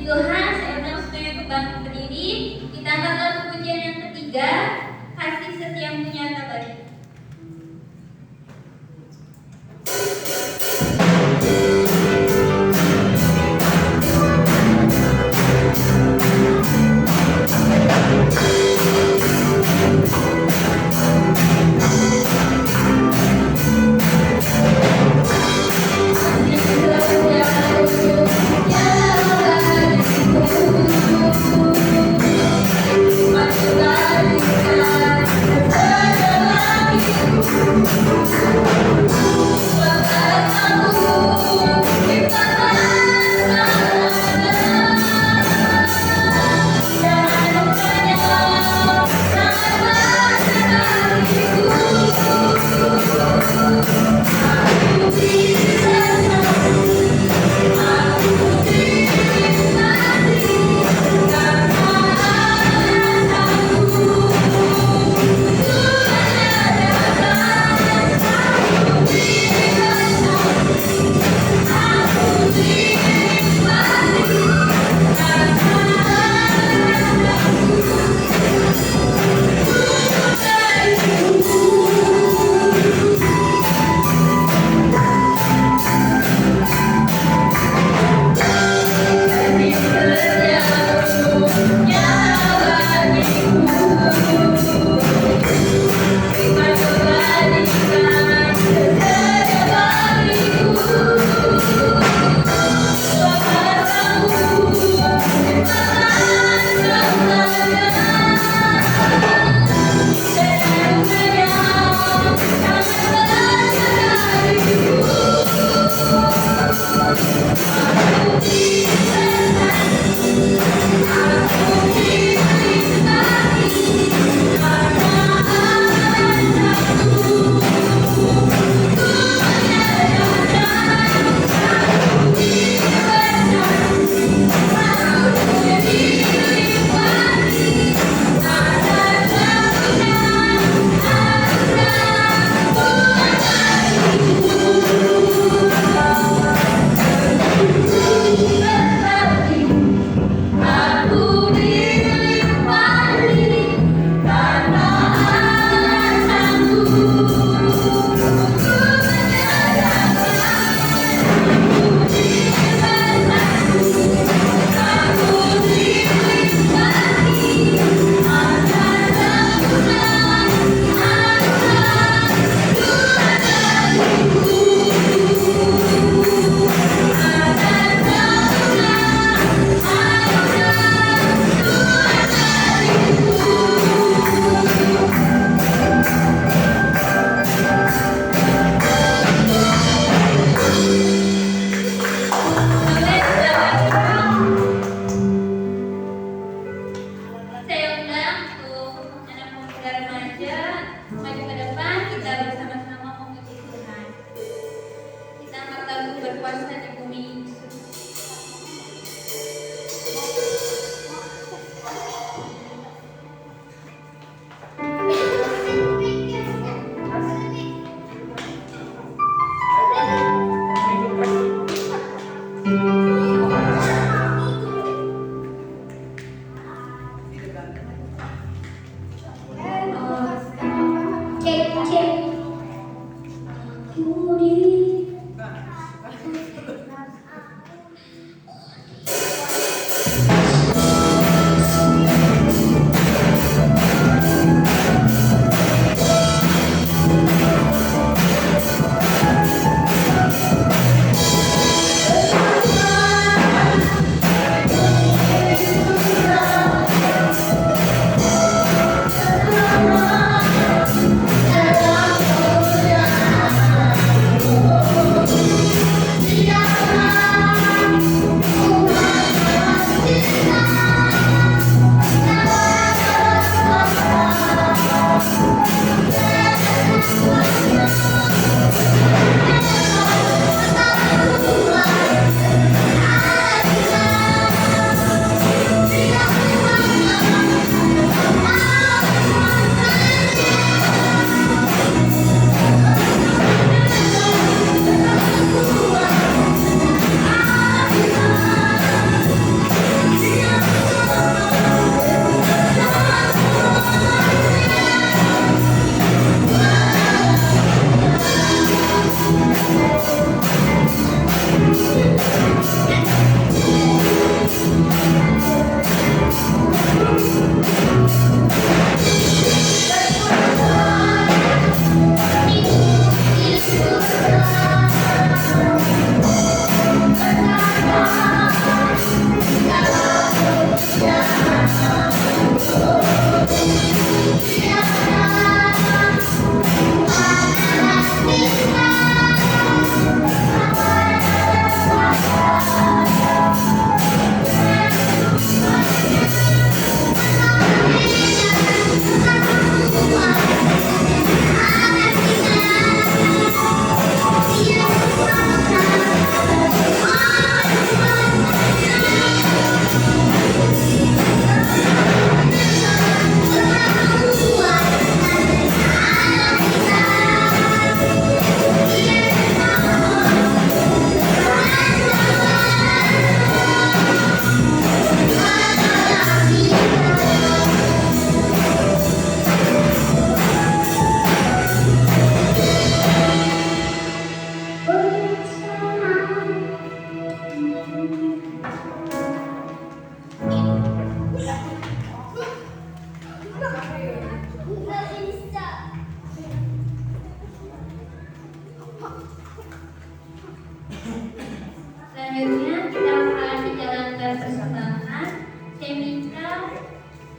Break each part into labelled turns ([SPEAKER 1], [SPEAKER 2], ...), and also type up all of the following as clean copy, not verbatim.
[SPEAKER 1] Tuhan, saya undang semuanya untuk bangkit berdiri. Kita akan lakukan pujian yang ketiga, kasih setiamu nyata bagi. Terima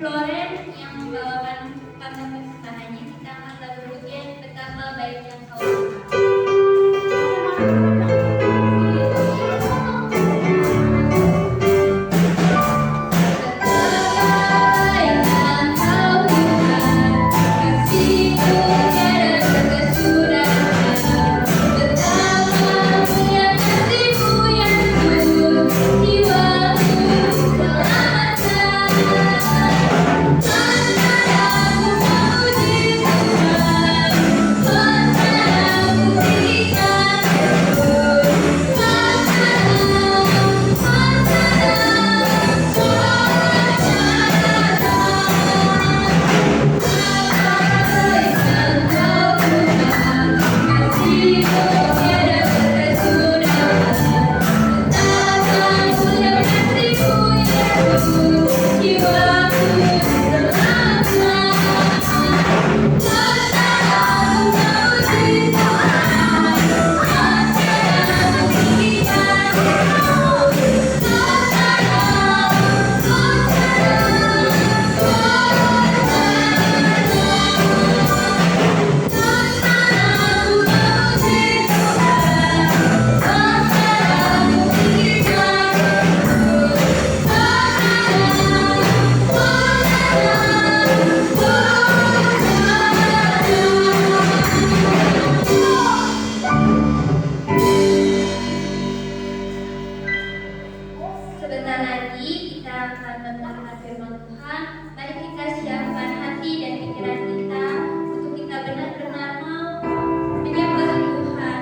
[SPEAKER 1] Florence yang membawakan pantun persembahannya. Kita akan lagu pujian Betapa Baiknya Kau Sebentar lagi kita akan mendengar firman Tuhan. Mari kita siapkan hati dan pikiran kita untuk kita benar-benar mau menyembah Tuhan.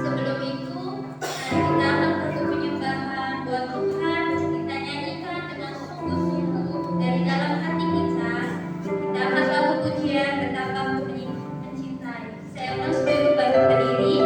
[SPEAKER 1] Sebelum itu, mari kita akan untuk penyembahan buat Tuhan. Kita nyanyikan dengan sungguh-sungguh dari dalam hati kita. Kita akan lagu pujian Betapa Aku Mencintai. Saya ulang sebelum baru berdiri.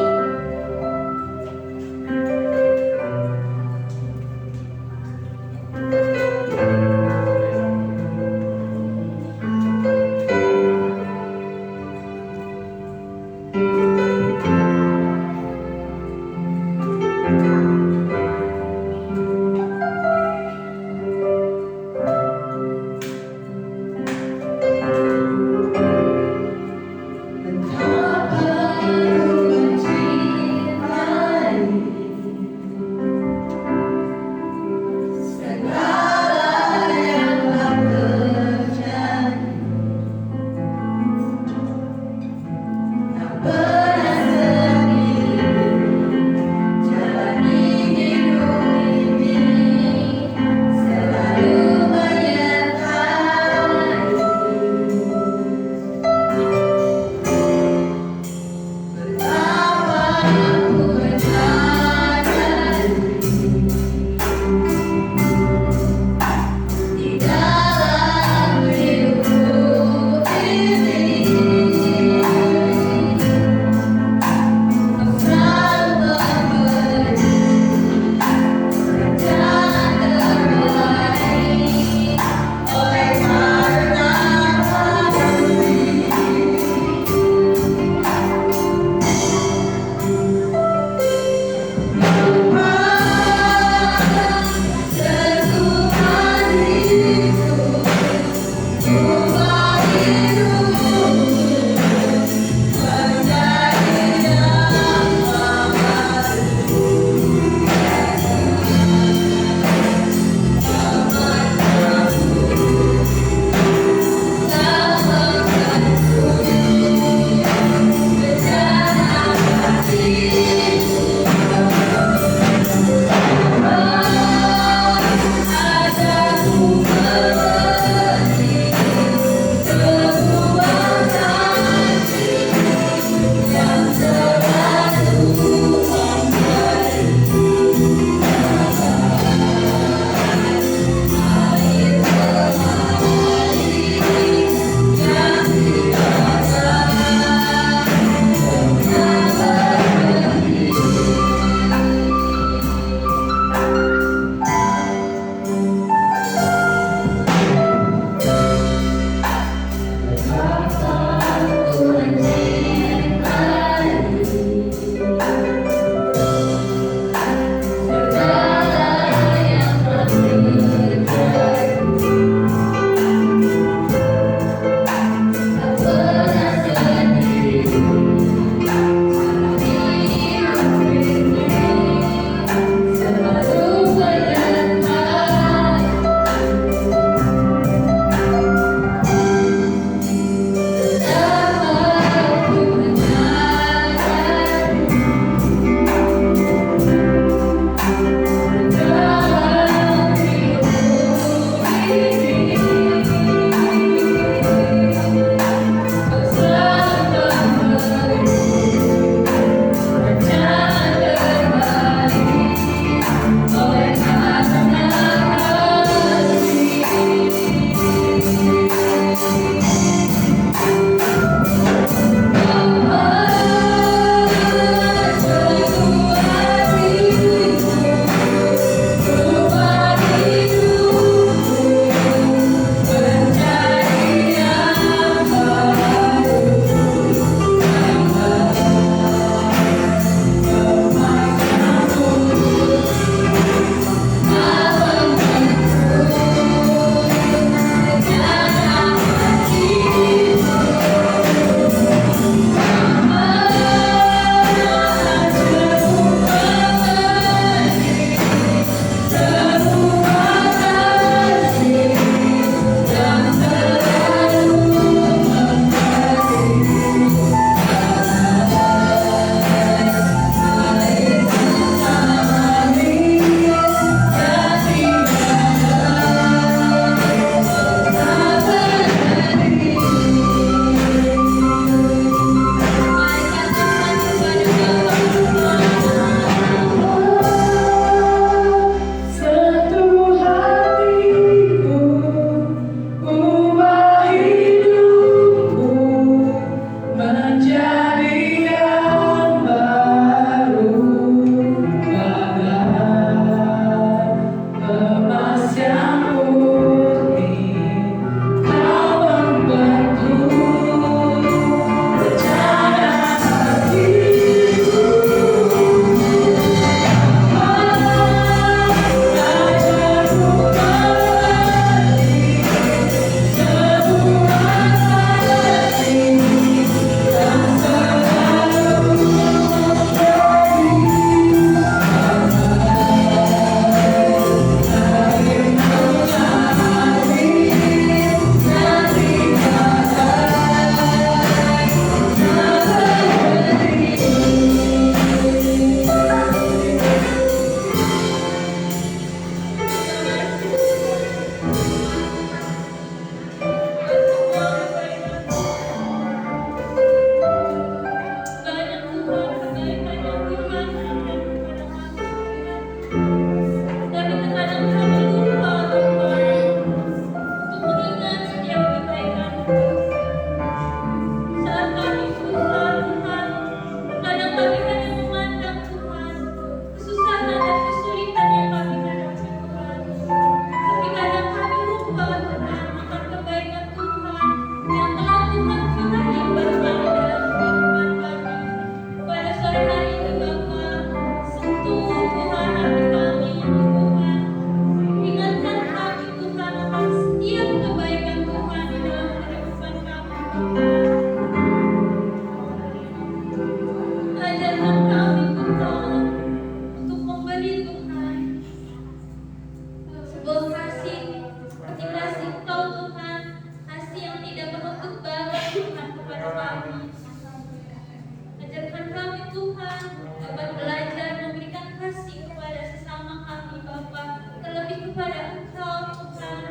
[SPEAKER 1] kepada Engkau Tuhan.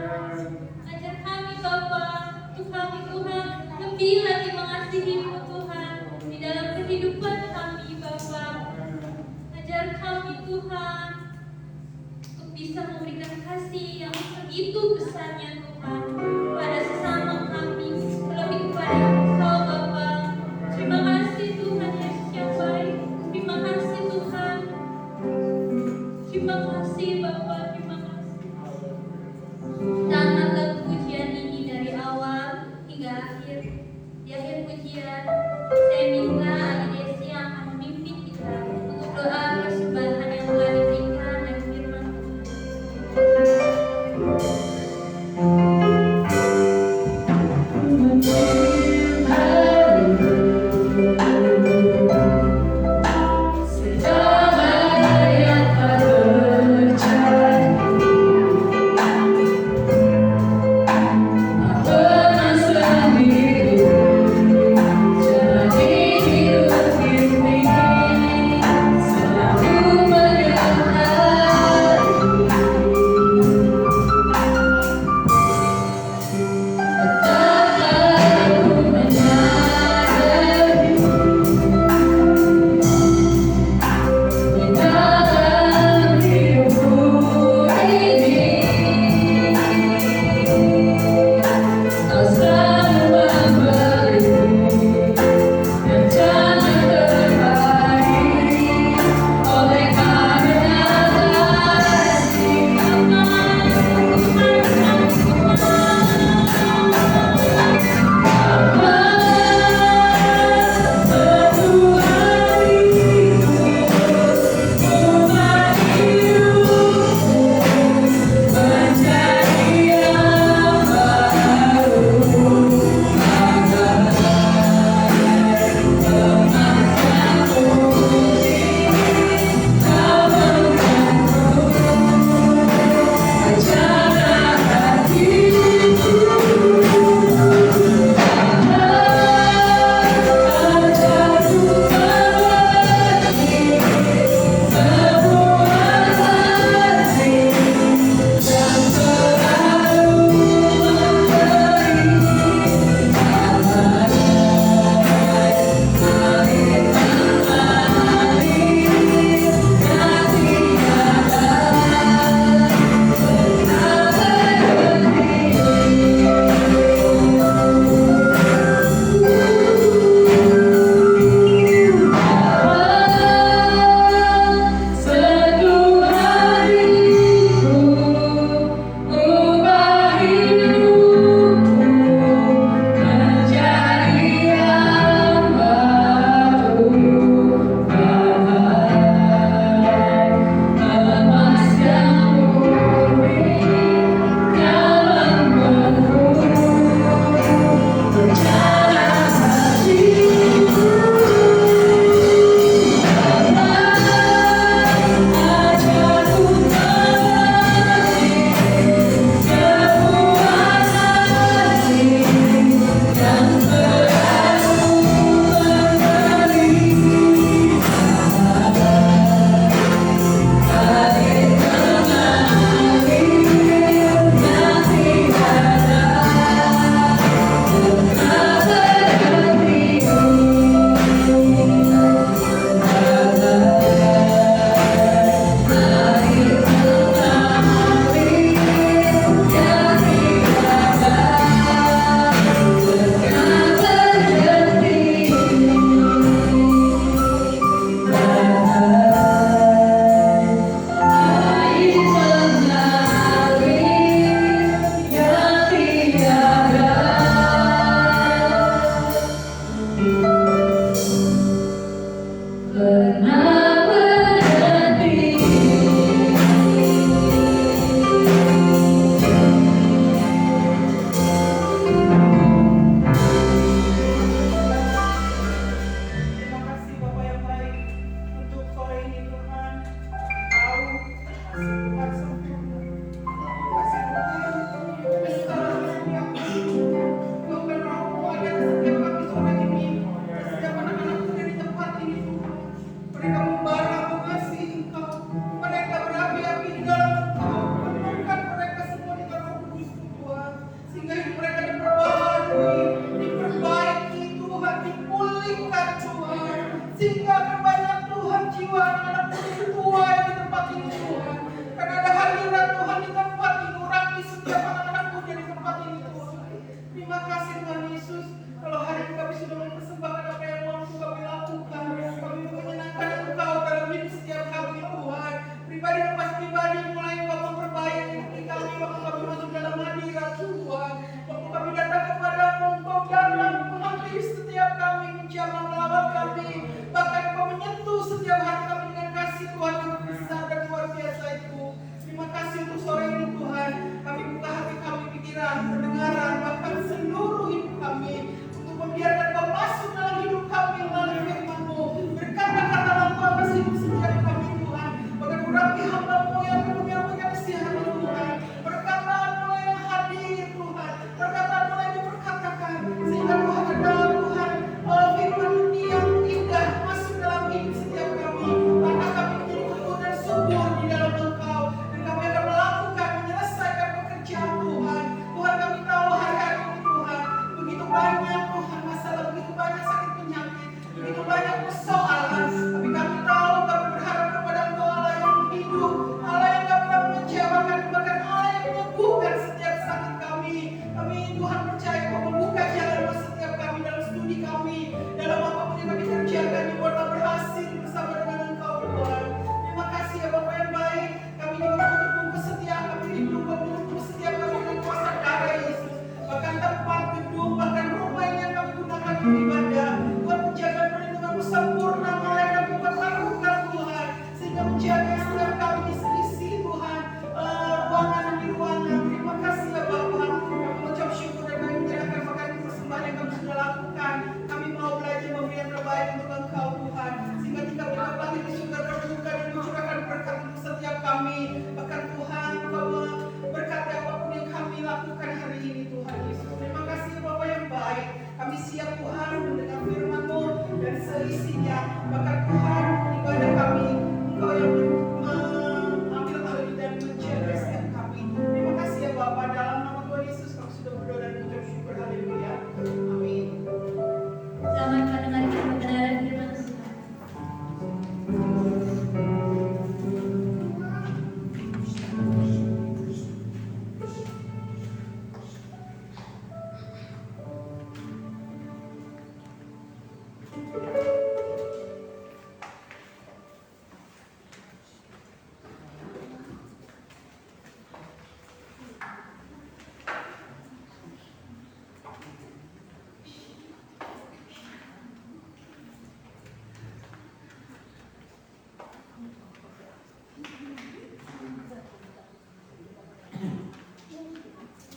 [SPEAKER 1] Ajar kami Bapa, untuk kami Tuhan lebih lagi mengasihi-Mu Tuhan di dalam kehidupan kami Bapa. Ajar kami Tuhan untuk bisa memberikan kasih yang begitu besarnya Tuhan pada sesama kami, terlebih kepada Engkau Bapa. Terima kasih Tuhan Yesus yang baik. Terima kasih Tuhan. Terima kasih Bapa, terima kasih. Kita angkat lagu pujian ini dari awal hingga akhir. Di akhir pujian, saya minta Adi Desi yang akan memimpin kita untuk doa persembahan yang telah diberikan dan firman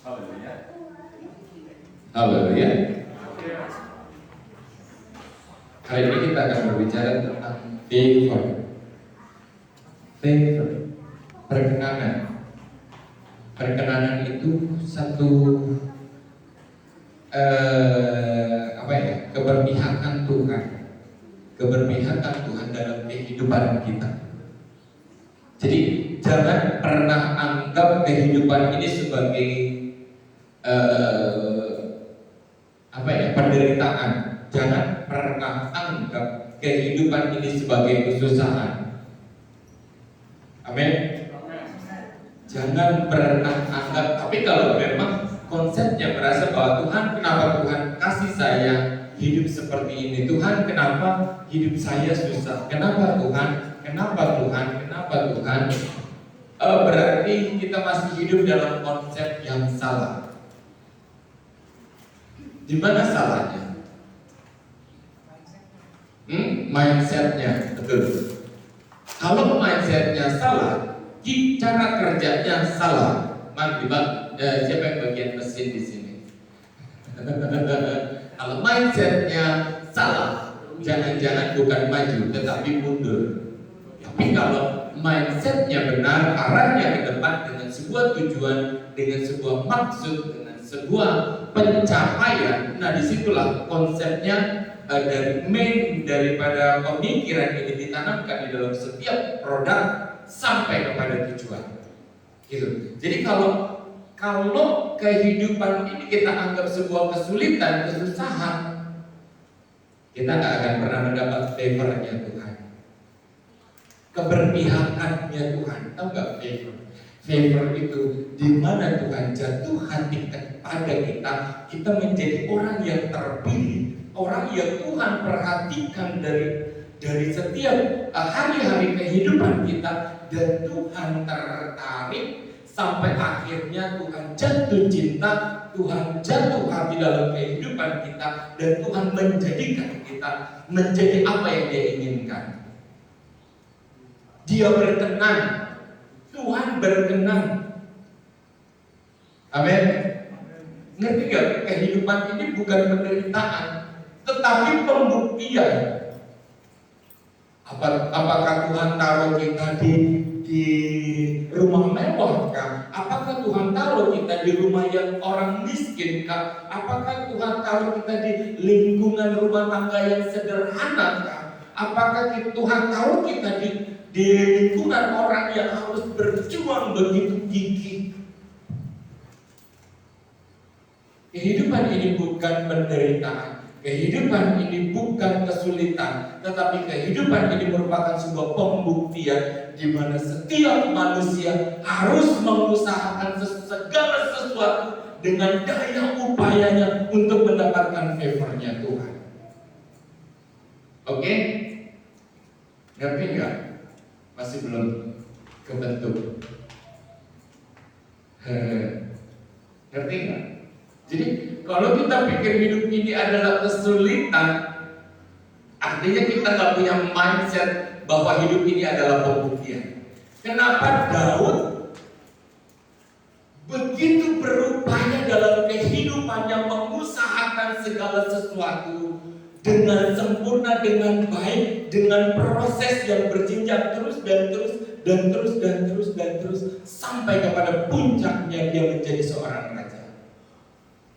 [SPEAKER 2] Haleluya. Hari ini kita akan berbicara tentang favor. Favor, perkenanan. Perkenanan itu satu keberpihakan Tuhan. Keberpihakan Tuhan dalam kehidupan kita. Jadi jangan pernah anggap kehidupan ini sebagai penderitaan. Jangan pernah anggap kehidupan ini sebagai kesusahan. Amin. Jangan pernah anggap. Tapi kalau memang konsepnya merasa bahwa Tuhan, kenapa Tuhan kasih saya hidup seperti ini? Tuhan, kenapa hidup saya susah? Kenapa Tuhan? Kenapa Tuhan? Kenapa Tuhan? Berarti kita masih hidup dalam konsep yang salah. Di mana salahnya? Mindsetnya, betul. Kalau mindsetnya salah, cara kerjanya salah. Siapa yang bagian mesin di sini? Kalau mindsetnya salah, jangan-jangan bukan maju, tetapi mundur. Tapi kalau mindsetnya benar, arahnya ke depan dengan sebuah tujuan, dengan sebuah maksud, dengan sebuah pencapaian, nah disitulah konsepnya daripada pemikiran ini ditanamkan di dalam setiap produk sampai kepada tujuan. Gitu. Jadi kalau kehidupan ini kita anggap sebuah kesulitan, kesusahan, kita nggak akan pernah mendapat favornya Tuhan, keberpihakannya Tuhan. Tahu nggak favor? Favor itu di mana Tuhan jatuh hati kepada kita menjadi orang yang terpilih, orang yang Tuhan perhatikan dari setiap hari-hari kehidupan kita, dan Tuhan tertarik sampai akhirnya Tuhan jatuh cinta, Tuhan jatuh hati dalam kehidupan kita, dan Tuhan menjadikan kita menjadi apa yang Dia inginkan. Dia berkenan, Tuhan berkenan. Amin. Ngerti gak? Kehidupan ini bukan penderitaan, tetapi pembuktian. Apakah Tuhan taruh kita di rumah mewah kah? Apakah Tuhan taruh kita di rumah yang orang miskin kah? Apakah Tuhan taruh kita di lingkungan rumah tangga yang sederhana kah? Apakah Tuhan taruh kita di lingkungan orang yang harus berjuang begitu gigih? Kehidupan ini bukan penderitaan. Kehidupan ini bukan kesulitan, tetapi kehidupan ini merupakan sebuah pembuktian di mana setiap manusia harus mengusahakan segala sesuatu dengan daya upayanya untuk mendapatkan favornya Tuhan. Oke? Ngerti nggak? Masih belum kebentuk. Ngerti nggak? Jadi kalau kita pikir hidup ini adalah kesulitan, artinya kita nggak punya mindset bahwa hidup ini adalah pembuktian. Kenapa Daud begitu berupaya dalam kehidupannya mengusahakan segala sesuatu dengan sempurna, dengan baik, dengan proses yang berjenjang terus sampai kepada puncaknya dia menjadi seorang raja.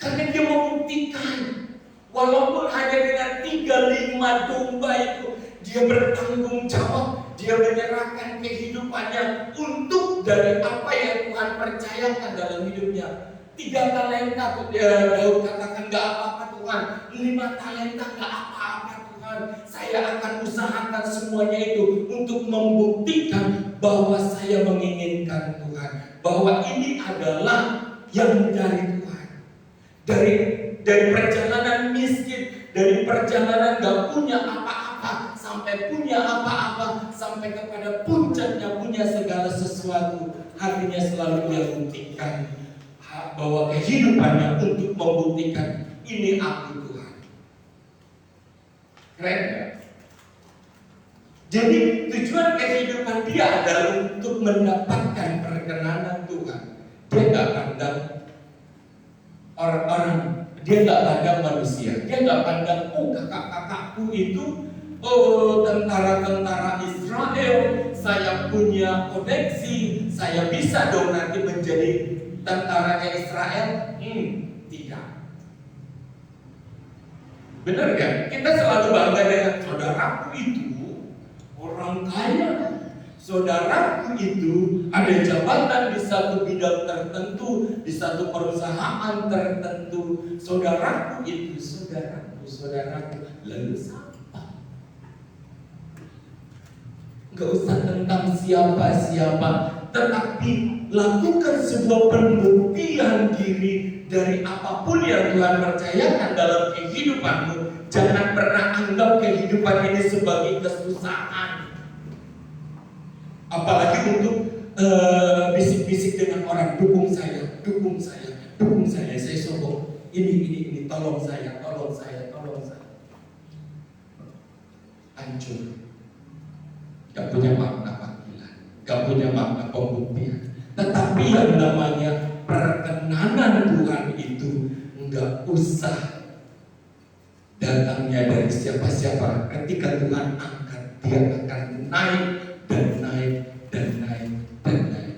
[SPEAKER 2] Karena dia membuktikan, walaupun hanya dengan 3-5 domba itu, dia bertanggung jawab, dia menyerahkan kehidupannya untuk dari apa yang Tuhan percayakan dalam hidupnya. 3 talenta Daud katakan, gak apa-apa Tuhan. 5 talenta gak apa-apa Tuhan. Saya akan usahakan semuanya itu untuk membuktikan bahwa saya menginginkan Tuhan, bahwa ini adalah yang dari Tuhan. Dari perjalanan miskin, dari perjalanan gak punya apa-apa sampai punya apa-apa, sampai kepada puncaknya punya segala sesuatu. Hatinya selalu dia buktikan bahwa kehidupannya untuk membuktikan ini aku Tuhan. Keren gak? Jadi tujuan kehidupan dia adalah untuk mendapatkan perkenanan Tuhan. Dia gak pandang orang-orang, dia nggak pandang manusia, dia nggak pandang kakak-kakakku itu tentara-tentara Israel, saya punya koneksi, saya bisa dong nanti menjadi tentaranya Israel. Tidak. Benar kan? Kita selalu bangga dengan saudaraku itu orang kaya, saudaraku itu ada jabatan di satu bidang tertentu, di satu perusahaan tertentu. Saudaraku itu, saudaraku. Lalu siapa? Gak usah tentang siapa-siapa, tetapi lakukan sebuah pembuktian diri dari apapun yang Tuhan percayakan dalam kehidupanmu. Jangan pernah anggap kehidupan ini sebagai kesusahan. Apalagi untuk bisik-bisik dengan orang, dukung saya, saya sokong. Ini, tolong saya. Hancur. Gak punya makna panggilan, gak punya makna pembuktian. Tetapi yang namanya perkenanan Tuhan itu nggak usah datangnya dari siapa-siapa. Ketika Tuhan angkat, dia akan naik dan naik.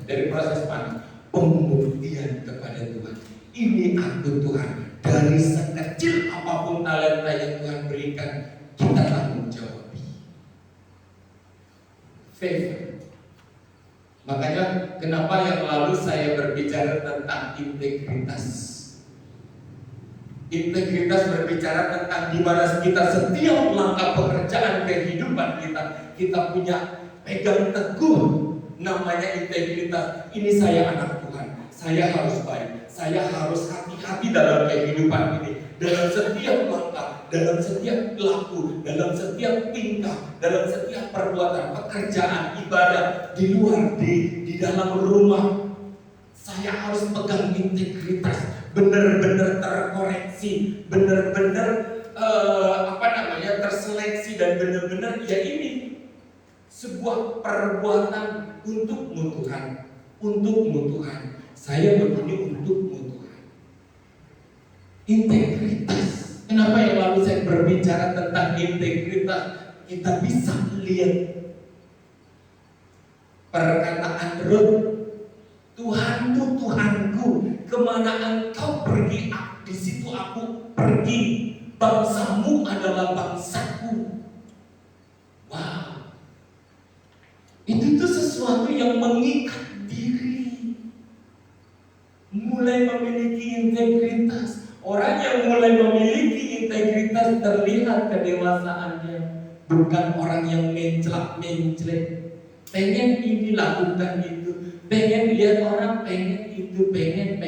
[SPEAKER 2] Dari proses mana? Pembuktian kepada Tuhan. Ini aku Tuhan. Dari sekecil apapun talenta yang Tuhan berikan, kita tanggung jawab. Favor. Makanya kenapa yang lalu saya berbicara tentang integritas. Integritas berbicara tentang di mana kita setiap langkah pekerjaan kehidupan kita punya pegang teguh namanya integritas. Ini saya anak Tuhan, saya harus baik, saya harus hati-hati dalam kehidupan ini. Dalam setiap langkah, dalam setiap laku, dalam setiap tingkah, dalam setiap perbuatan, pekerjaan, ibadah, di luar, di dalam rumah, saya harus pegang integritas, benar-benar terkoreksi, benar-benar terseleksi, dan benar-benar ya ini sebuah perbuatan untukmu Tuhan, saya begini untukmu Tuhan. Integritas. Kenapa yang lalu saya berbicara tentang integritas? Kita bisa lihat perkataan Rut, Tuhanmu, Tuhanku, kemana engkau pergi, di situ aku pergi. Bangsamu adalah bangsaku. Wow, itu tuh sesuatu yang mengikat diri. Mulai memiliki integritas. Orang yang mulai memiliki integritas terlihat kedewasaannya. Bukan orang yang menclak-menclek, pengen ini lakukan itu, pengen lihat orang, pengen itu, pengen.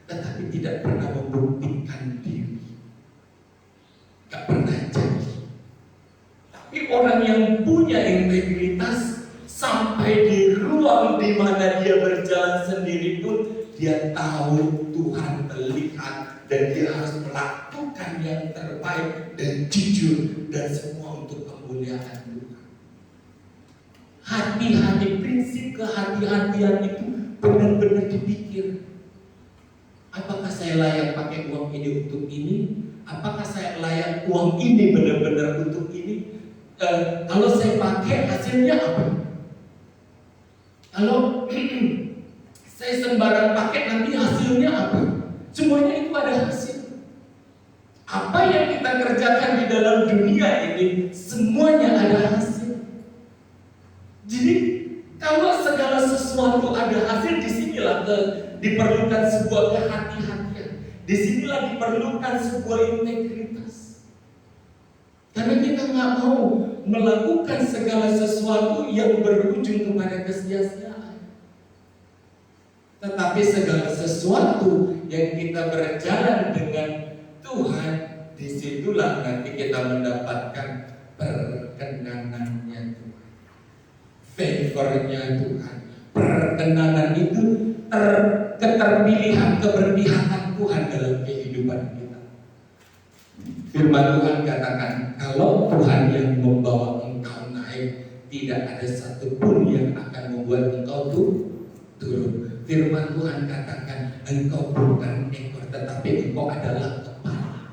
[SPEAKER 2] Tetapi tidak pernah membuktikan diri. Gak pernah jadi. Tapi orang yang punya integritas, sampai di ruang di mana dia berjalan sendiri pun dia tahu Tuhan melihat dan dia harus melakukan yang terbaik dan jujur dan semua untuk kemuliaan Tuhan. Hati-hati, prinsip kehati-hatian itu benar-benar dipikir. Apakah saya layak pakai uang ini untuk ini? Apakah saya layak uang ini benar-benar untuk ini? Kalau saya pakai hasilnya apa? Kalau saya sembarang pakai nanti hasilnya apa? Semuanya itu ada hasil. Apa yang kita kerjakan di dalam dunia ini semuanya ada hasil. Jadi kalau segala sesuatu ada hasil, disinilah diperlukan sebuah kehati-hatian. Disinilah diperlukan sebuah integritas. Karena kita nggak mau melakukan segala sesuatu yang berujung kepada kesia-siaan. Tetapi segala sesuatu yang kita berjalan dengan Tuhan, disitulah nanti kita mendapatkan perkenanannya Tuhan, favornya Tuhan. Perkenanan itu keterpilihan, keberpihakan Tuhan dalam kehidupan kita. Firman Tuhan katakan, kalau Tuhan yang membawa engkau naik, tidak ada satupun yang akan membuat engkau turun. Firman Tuhan katakan, engkau bukan ekor, tetapi engkau adalah kepala.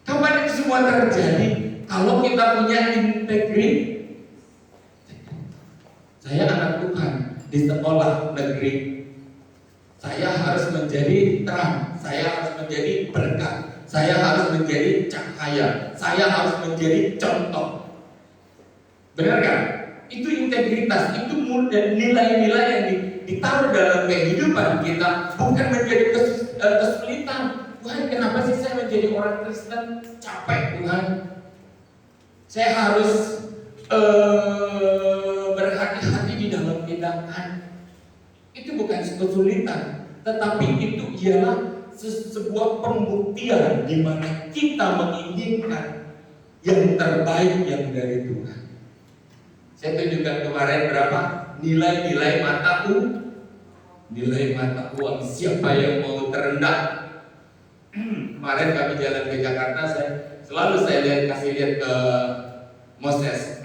[SPEAKER 2] Kapan itu semua terjadi? Kalau kita punya integritas. Saya anak Tuhan di sekolah negeri. Saya harus menjadi terang, saya harus menjadi berkat, saya harus menjadi cahaya, saya harus menjadi contoh. Benar kan? Itu integritas, itu nilai-nilai yang ditaruh dalam kehidupan kita, bukan menjadi kesulitan. Tuhan, kenapa sih saya menjadi orang Kristen? Capek Tuhan. Saya harus berhati-hati di dalam tindakan. Itu bukan kesulitan, tetapi itu ialah sebuah pembuktian di mana kita menginginkan yang terbaik yang dari Tuhan. Saya tunjukkan kemarin berapa nilai-nilai mata uang. Siapa yang mau terendah? Kemarin kami jalan ke Jakarta, selalu kasih lihat ke Moses.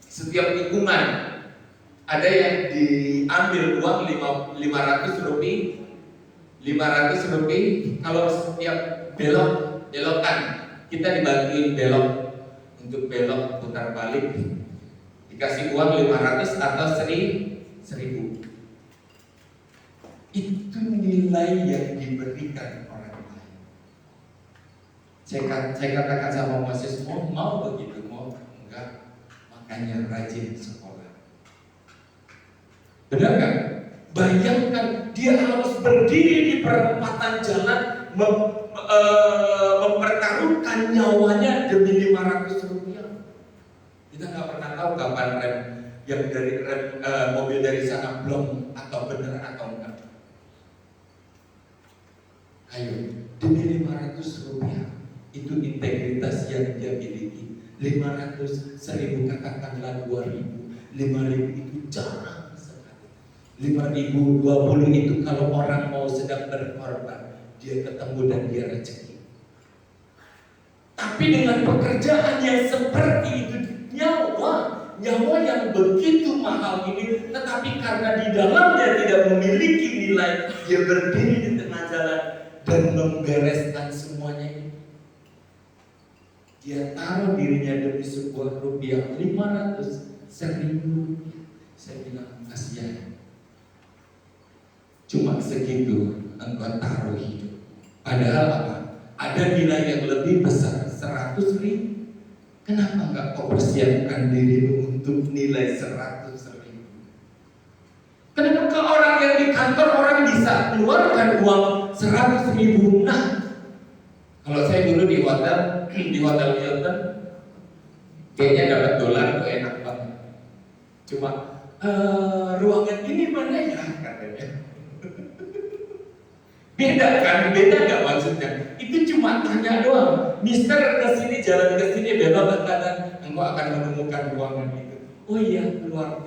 [SPEAKER 2] Setiap tikungan ada yang diambil uang 500 rupiah. Kalau setiap belokan kita dibantuin belok, untuk belok putar balik dikasih uang 500 atau 1000. Itu nilai yang diberikan orang lain. Saya katakan sama Moses, mau begitu, mau enggak, makanya rajin sekolah. Benar kan? Bayangkan dia harus berdiri di perempatan jalan mempertaruhkan nyawanya demi 500 rupiah. Kita nggak pernah tahu kapan rem mobil dari sana blong atau benar atau enggak. Ayo, demi 500 rupiah itu integritas yang dia miliki. 500, 1000, katakanlah 2000, 5000 itu jarang sekali. 5000, 20 itu kalau orang mau sedang berkorban, dia ketemu dan dia rezeki. Tapi dengan pekerjaan yang seperti itu, nyawa yang begitu mahal ini, tetapi karena di dalamnya tidak memiliki nilai, dia berdiri di tengah jalan dan membereskan semuanya ini. Dia taruh dirinya demi sebuah rupiah, 500, 1000. Saya bilang, kasihan. Cuma segitu engkau taruh hidup. Padahal apa? Ada nilai yang lebih besar, 100.000. Kenapa enggak kau persiapkan dirimu untuk nilai 100.000? Kenapa ke orang yang di kantor orang bisa keluarkan uang 100.000? Nah, kalau saya dulu di hotel Hilton, kayaknya dapat dolar tuh enak banget. Cuma ruangan ini mana ya katanya? Beda kan? Beda nggak maksudnya? Itu cuma tanya doang. Mister kesini, jalan kesini, belok ke kanan, engkau akan menemukan ruangan itu. Oh iya, keluar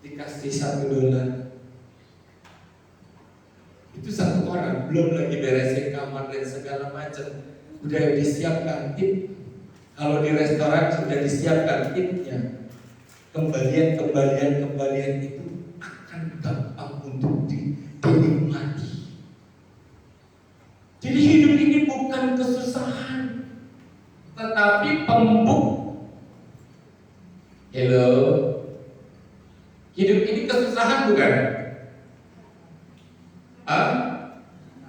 [SPEAKER 2] dikasih $1. Itu satu orang, belum lagi beresin kamar dan segala macam. Udah disiapkan tip. Kalau di restoran sudah disiapkan tipnya. Kembalian itu akan gampang untuk dinikmati. Jadi hidup ini bukan kesusahan, tetapi Hello, hidup ini kesusahan bukan?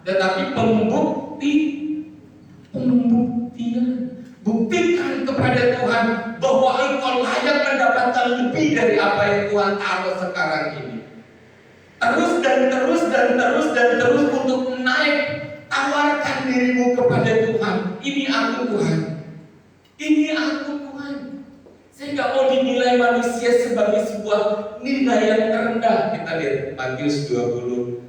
[SPEAKER 2] Tetapi pembuktian. Buktikan kepada Tuhan bahwa engkau layak mendapatkan lebih dari apa yang Tuhan taruh sekarang ini. Terus untuk naik. Tawarkan dirimu kepada Tuhan. Ini aku Tuhan. Saya nggak mau dinilai manusia sebagai sebuah nilai yang terendah. Kita lihat Matius 20.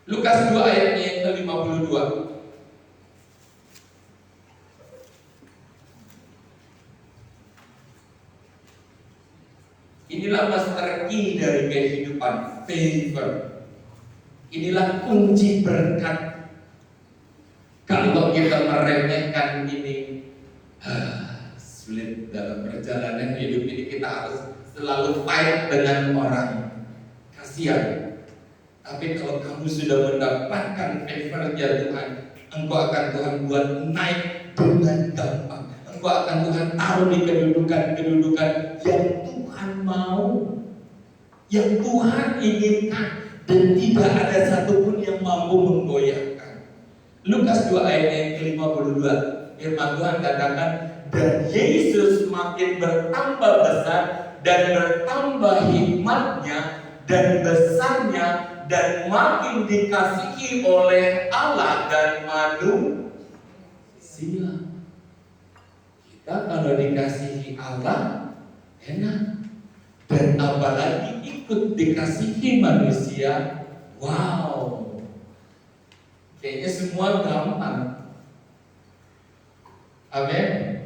[SPEAKER 2] Lukas 2 ayatnya yang ke-52. Inilah master key dari kehidupan, favor. Inilah kunci berkat. Kalau kita meremehkan ini, Sulit dalam perjalanan hidup ini, kita harus selalu fight dengan orang. Kasihan. Tapi kalau kamu sudah mendapatkan favor-nya Tuhan, engkau akan Tuhan buat naik dengan gampang. Engkau akan Tuhan taruh di kedudukan-kedudukan yang Tuhan mau, yang Tuhan inginkan, dan tidak ada satupun yang mampu menggoyahkan. Lukas 2 ayat yang ke-52, firman Tuhan katakan, dan Yesus makin bertambah besar dan bertambah hikmatnya dan besarnya, dan makin dikasihi oleh Allah dan manusia. Kita kalau dikasihi Allah enak, dan apalagi ikut dikasihi manusia, wow, kayaknya semua gampang. Amin.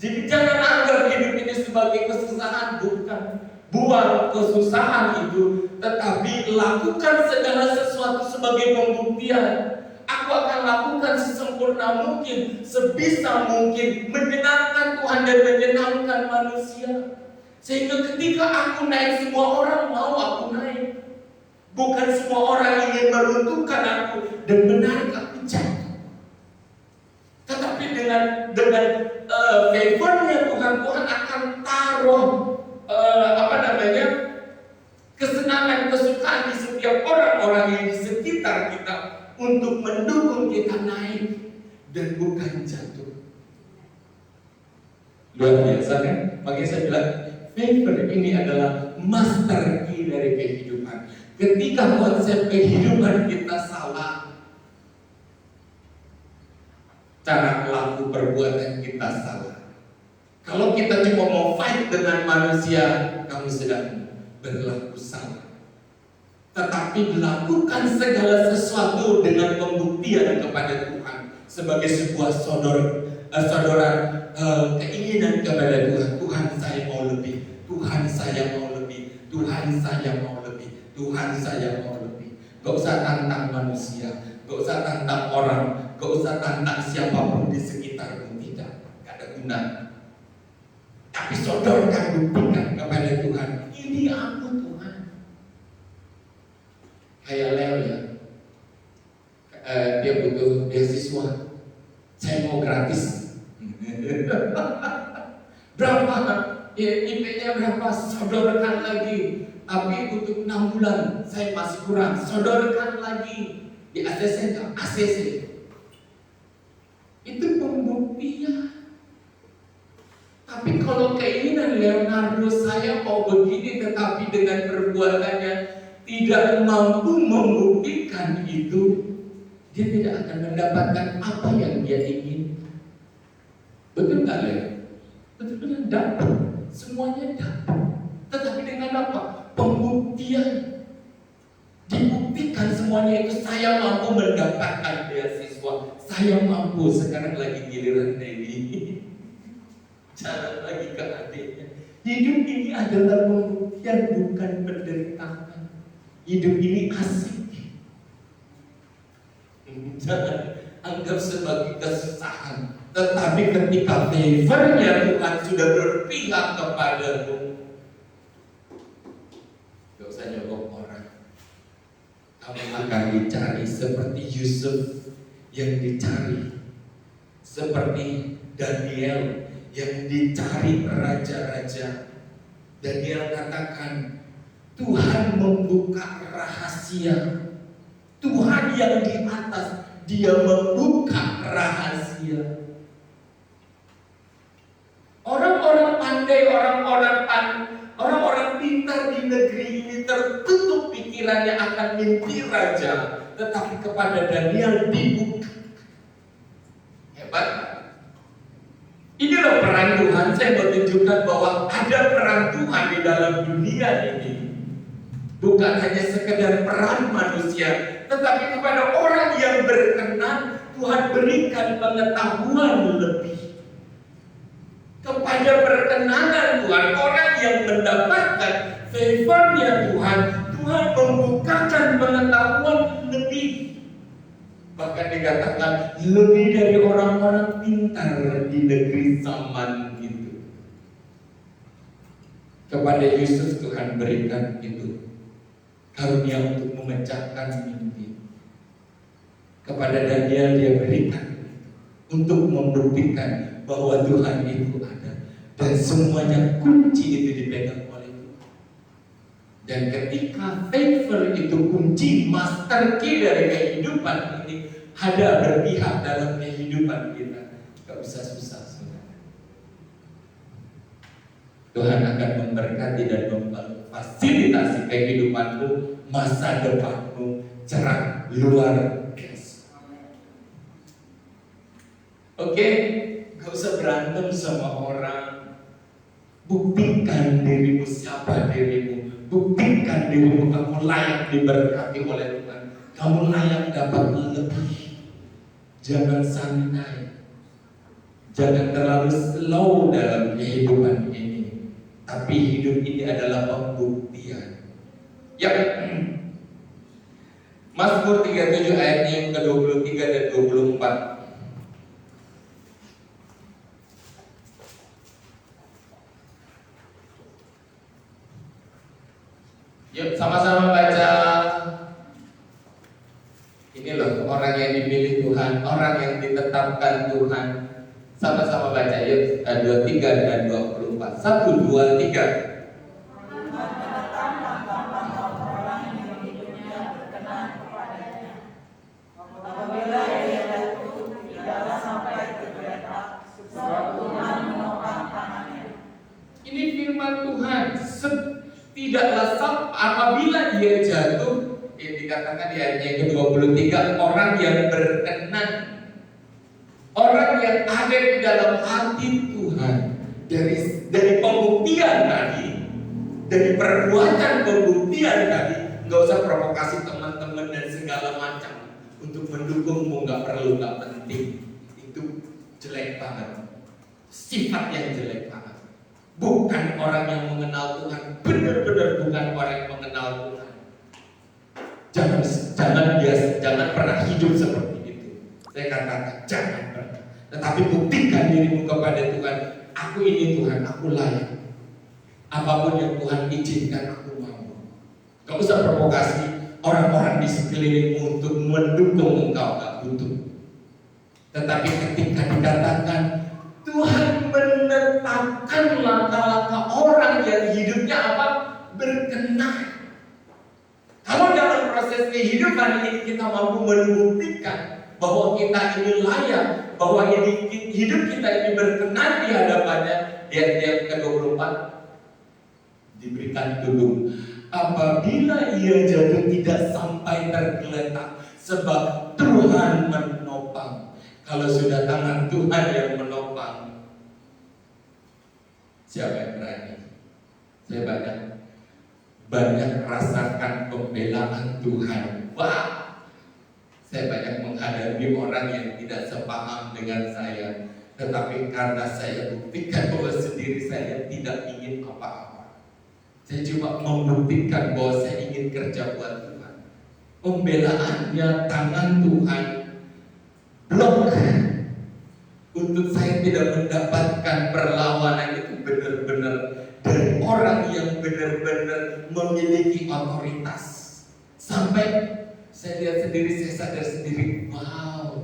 [SPEAKER 2] Jadi jangan anggap hidup ini sebagai kesusahan, bukan. Buang kesusahan itu, tetapi lakukan segala sesuatu sebagai pembuktian. Aku akan lakukan sesempurna mungkin, sebisa mungkin, menyenangkan Tuhan dan menyenangkan manusia. Sehingga ketika aku naik, semua orang mau aku naik. Bukan semua orang ingin meruntuhkan aku dan menarik aku jatuh. Tetapi dengan favornya Tuhan akan taruh kesenangan, kesukaan di setiap orang-orang yang di sekitar kita untuk mendukung kita naik dan bukan jatuh. Luar biasa kan? Makanya saya bilang favor ini adalah master key dari kehidupan. Ketika konsep kehidupan kita salah, cara laku perbuatan kita salah. Kalau kita cuma mau fight dengan manusia, kamu sedang berlaku salah. Tetapi lakukan segala sesuatu dengan pembuktian kepada Tuhan sebagai sebuah keinginan kepada Tuhan. Tuhan, saya mau lebih. Tuhan, saya mau lebih. Tuhan, saya mau lebih. Tuhan, saya mau lebih. Gak usah tantang manusia, gak usah tantang orang, gak usah tantang siapapun di sekitarmu. Tidak, gak ada guna. Tapi sodorkan, buktikan kepada Tuhan, ini aku Tuhan. Kayak Leo ya, dia butuh beasiswa, saya mau gratis. Berapa? Ya, IP-nya berapa? Sodorkan lagi. Tapi untuk 6 bulan saya masih kurang, sodorkan lagi. Di ACC. Itu pembuktian. Tapi kalau keinginan Leonardo, saya mau begini, tetapi dengan perbuatannya tidak mampu membuktikan itu, dia tidak akan mendapatkan apa yang dia ingin. Betul nggak, Leo? Betul-betul dapat, semuanya dapat. Tetapi dengan apa? Pembuktian. Dibuktikan semuanya itu, saya mampu mendapatkan beasiswa, saya mampu. Sekarang lagi giliran Dewi. Jalan lagi ke adiknya. Hidup ini adalah pembuktian, bukan penderitaan. Hidup ini asik. Jangan anggap sebagai kesusahan. Tetapi ketika favornya Tuhan sudah berpihak kepadamu, gak usah nyogok orang. Kamu akan dicari seperti Yusuf yang dicari, seperti Daniel yang dicari raja-raja. Daniel katakan, Tuhan membuka rahasia. Tuhan yang di atas, dia membuka rahasia. Orang-orang pandai, orang-orang pintar di negeri ini tertutup pikirannya akan mimpi raja, tetapi kepada Daniel dibuka. Hebat. Inilah peran Tuhan. Saya mau tunjukkan bahwa ada peran Tuhan di dalam dunia ini. Bukan hanya sekedar peran manusia, tetapi kepada orang yang berkenan, Tuhan berikan pengetahuan lebih. Kepada perkenanan Tuhan, orang yang mendapatkan favor-nya Tuhan, Tuhan membukakan pengetahuan lebih. Bahkan dikatakan lebih dari orang-orang pintar di negeri zaman itu. Kepada Yusuf Tuhan berikan itu karunia untuk memecahkan mimpi. Kepada Daniel dia berikan untuk membuktikan bahwa Tuhan itu ada. Dan semuanya kunci itu dipegang oleh Tuhan. Dan ketika favor itu kunci master key dari kehidupan ini, ada berpihak dalam kehidupan kita. Gak usah susah, saudara. Tuhan akan memberkati dan memfasilitasi kehidupanmu, masa depanmu cerah luar biasa. Oke, gak usah berantem sama orang. Buktikan dirimu, siapa dirimu. Buktikan dirimu, kamu layak diberkati oleh Tuhan. Kamu layak dapat lebih. Jangan santai. Jangan terlalu slow dalam kehidupan ini. Tapi hidup ini adalah pembuktian. Ya, Mazmur 37 ayatnya yang ke-23 dan 24. Yuk sama-sama baca. Ini loh orang yang dipilih Tuhan, orang yang ditetapkan Tuhan. Sama-sama baca yuk, 23 dan 24. 1, 2, 3.
[SPEAKER 3] Apabila ia jatuh, tidaklah sampai tergeletak, sebab Tuhan menopang tangannya.
[SPEAKER 2] Ini firman Tuhan. Tidaklah apabila ia jatuh, yang dikatakan di ayat yang ke-23, orang yang berkenan, orang yang ada di dalam hati Tuhan. Dari pembuktian tadi, dari perbuatan pembuktian tadi, nggak usah provokasi teman-teman dan segala macam untuk mendukungmu, nggak perlu, nggak penting. Itu jelek banget, sifat yang jelek banget. Bukan orang yang mengenal Tuhan, benar-benar bukan orang yang mengenal Tuhan. Jangan pernah hidup seperti itu. Saya katakan jangan pernah. Tetapi buktikan dirimu kepada Tuhan. Aku ini Tuhan, aku layak. Apapun yang Tuhan izinkan aku mau. Gak usah provokasi orang-orang di sekelilingmu untuk mendukung engkau, gak butuh. Tetapi ketika dikatakan Tuhan menetapkan langkah-langkah orang yang hidupnya apa? Berkenan. Kalau dalam proses kehidupan ini kita mampu membuktikan bahwa kita ini layak, bahwa hidup kita ini berkenan di hadapannya, ayat ke-24 diberikan tudung. Apabila ia jatuh tidak sampai tergeletak, sebab Tuhan menopang. Kalau sudah tangan Tuhan yang menopang, siapa yang berani? Saya banyak rasakan pembelaan Tuhan. Wah, saya banyak menghadapi orang yang tidak sepaham dengan saya. Tetapi karena saya buktikan bahwa sendiri saya tidak ingin apa-apa. Saya cuma membuktikan bahwa saya ingin kerja buat Tuhan. Pembelaannya tangan Tuhan blok untuk saya tidak mendapatkan perlawanan itu benar-benar dari orang yang benar-benar memiliki otoritas. Sampai saya lihat sendiri, saya sadar sendiri, wow,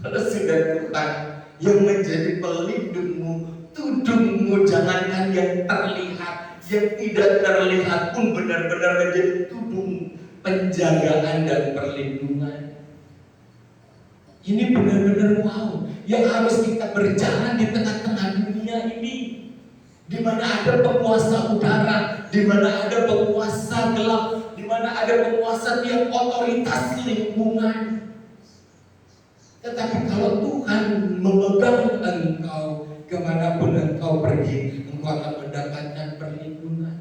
[SPEAKER 2] kalau sudah Tuhan yang menjadi pelindungmu, tudungmu, jangankan yang terlihat, yang tidak terlihat pun benar-benar menjadi tudung penjagaan dan perlindungan. Ini benar-benar wow, yang harus kita berjalan di tengah-tengah dunia ini, di mana ada penguasa udara, di mana ada penguasa gelap, di mana ada penguasa tiap otoritas lingkungan. Tetapi kalau Tuhan memegang engkau, kemanapun engkau pergi, engkau akan mendapatkan perlindungan.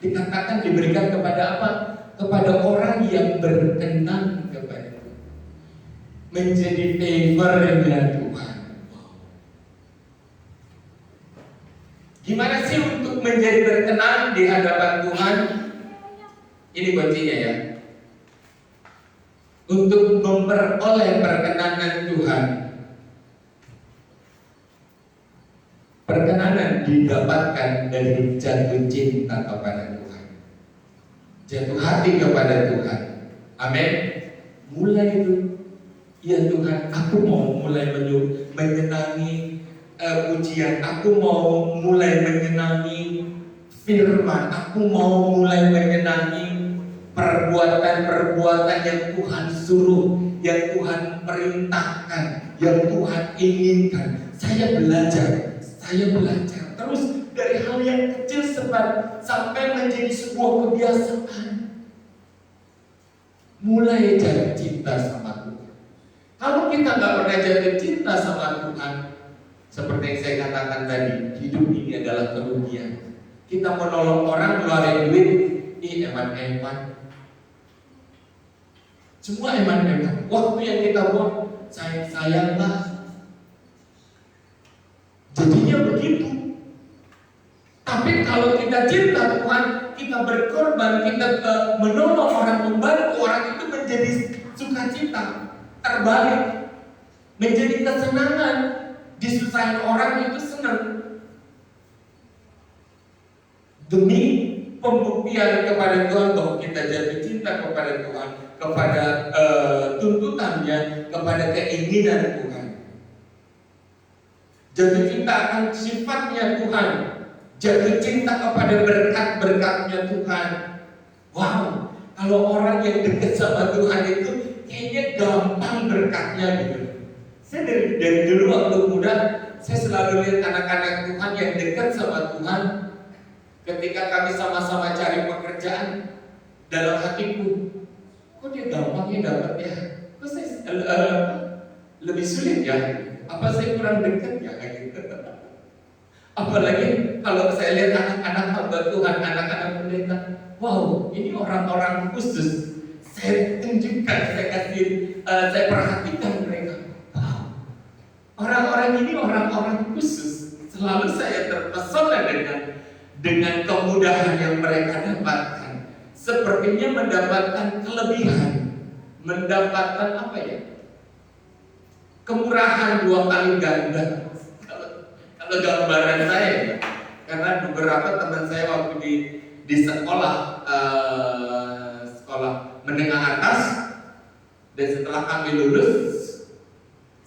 [SPEAKER 2] Dikatakan diberikan kepada apa? Kepada orang yang berkenan kepada Tuhan, menjadi favornya Tuhan. Gimana sih untuk menjadi berkenan di hadapan Tuhan? Ini kuncinya ya. untuk memperoleh perkenanan Tuhan. Perkenanan didapatkan dari jatuh cinta kepada Tuhan, jatuh hati kepada Tuhan. Amin. Mulai itu, ya Tuhan, aku mau mulai menyenangi pujian, aku mau mulai menyenangi firman, aku mau mulai menyenangi perbuatan-perbuatan yang Tuhan suruh, yang Tuhan perintahkan, yang Tuhan inginkan. Saya belajar terus dari hal yang kecil sampai menjadi sebuah kebiasaan. Mulai jatuh cinta sama Tuhan. Kalau kita nggak pernah jatuh cinta sama Tuhan, seperti yang saya katakan tadi, hidup ini adalah kerugian. Kita menolong orang ngeluarin duit, eman-eman. Semua eman-eman. Waktu yang kita buang, sayang-sayanglah. Jadinya begitu. Tapi kalau kita cinta Tuhan, kita berkorban, kita menolong orang, membantu orang, itu menjadi sukacita. Terbalik, menjadi kesenangan. Disusahin orang itu senang. Demi pembuktian kepada Tuhan bahwa kita jatuh cinta kepada Tuhan, kepada tuntutannya, kepada keinginan Tuhan. Jatuh cinta akan sifatnya Tuhan, jatuh cinta kepada berkat-berkatnya Tuhan. Wow, kalau orang yang dekat sama Tuhan itu kayaknya gampang berkatnya gitu. Saya dari dulu waktu muda, saya selalu lihat anak-anak Tuhan yang dekat sama Tuhan. Ketika kami sama-sama cari pekerjaan, dalam hatiku, kok dia gampangnya dapat ya? Kok saya lebih sulit ya? Apa saya kurang dekat ya? Gitu. Apalagi kalau saya lihat anak-anak hamba Tuhan, anak-anak pendeta, wow, ini orang-orang khusus. Saya tunjukkan, saya perhatikan mereka. Wow, orang-orang ini orang-orang khusus. Selalu saya terpesona dengan kemudahan yang mereka dapatkan. Sepertinya mendapatkan kelebihan, mendapatkan apa ya? Kemurahan 2 kali ganda. Kalau gambaran saya, karena beberapa teman saya waktu di sekolah menengah atas, dan setelah kami lulus,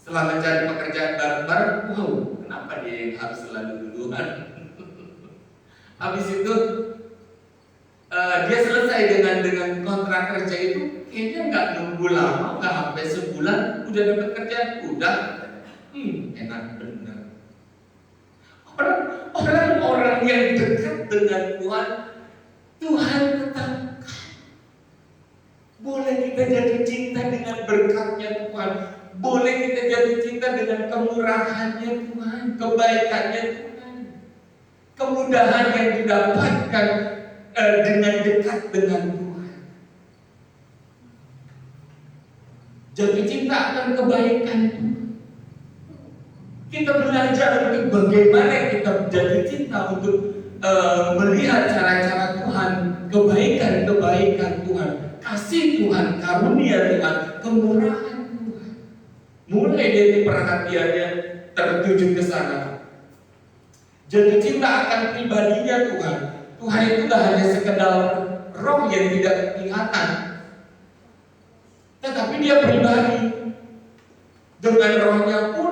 [SPEAKER 2] setelah mencari pekerjaan bareng-bareng, wow, kenapa dia yang harus selalu duluan? Habis itu dia selesai dengan kontrak kerja itu, kayaknya nggak nunggu lama, nggak sampai sebulan udah dapat kerjaan, udah, enak benar. Orang-orang yang dekat dengan Tuhan, Tuhan tetapkan. Boleh kita jatuh cinta dengan berkatnya Tuhan, boleh kita jatuh cinta dengan kemurahannya Tuhan, kebaikannya Tuhan, kemudahan yang didapatkan dengan dekat dengan Tuhan. Jatuh cinta akan kebaikan Tuhan. Kita belajar untuk bagaimana kita jatuh cinta, untuk melihat cara-cara Tuhan, kebaikan-kebaikan Tuhan, kasih Tuhan, karunia Tuhan, kemurahan Tuhan. Mulai dari perhatiannya tertuju ke sana. Jatuh cinta akan pribadinya Tuhan. Tuhan itu tidak hanya sekedar roh yang tidak kelihatan, tetapi dia pribadi. Dengan rohnya pun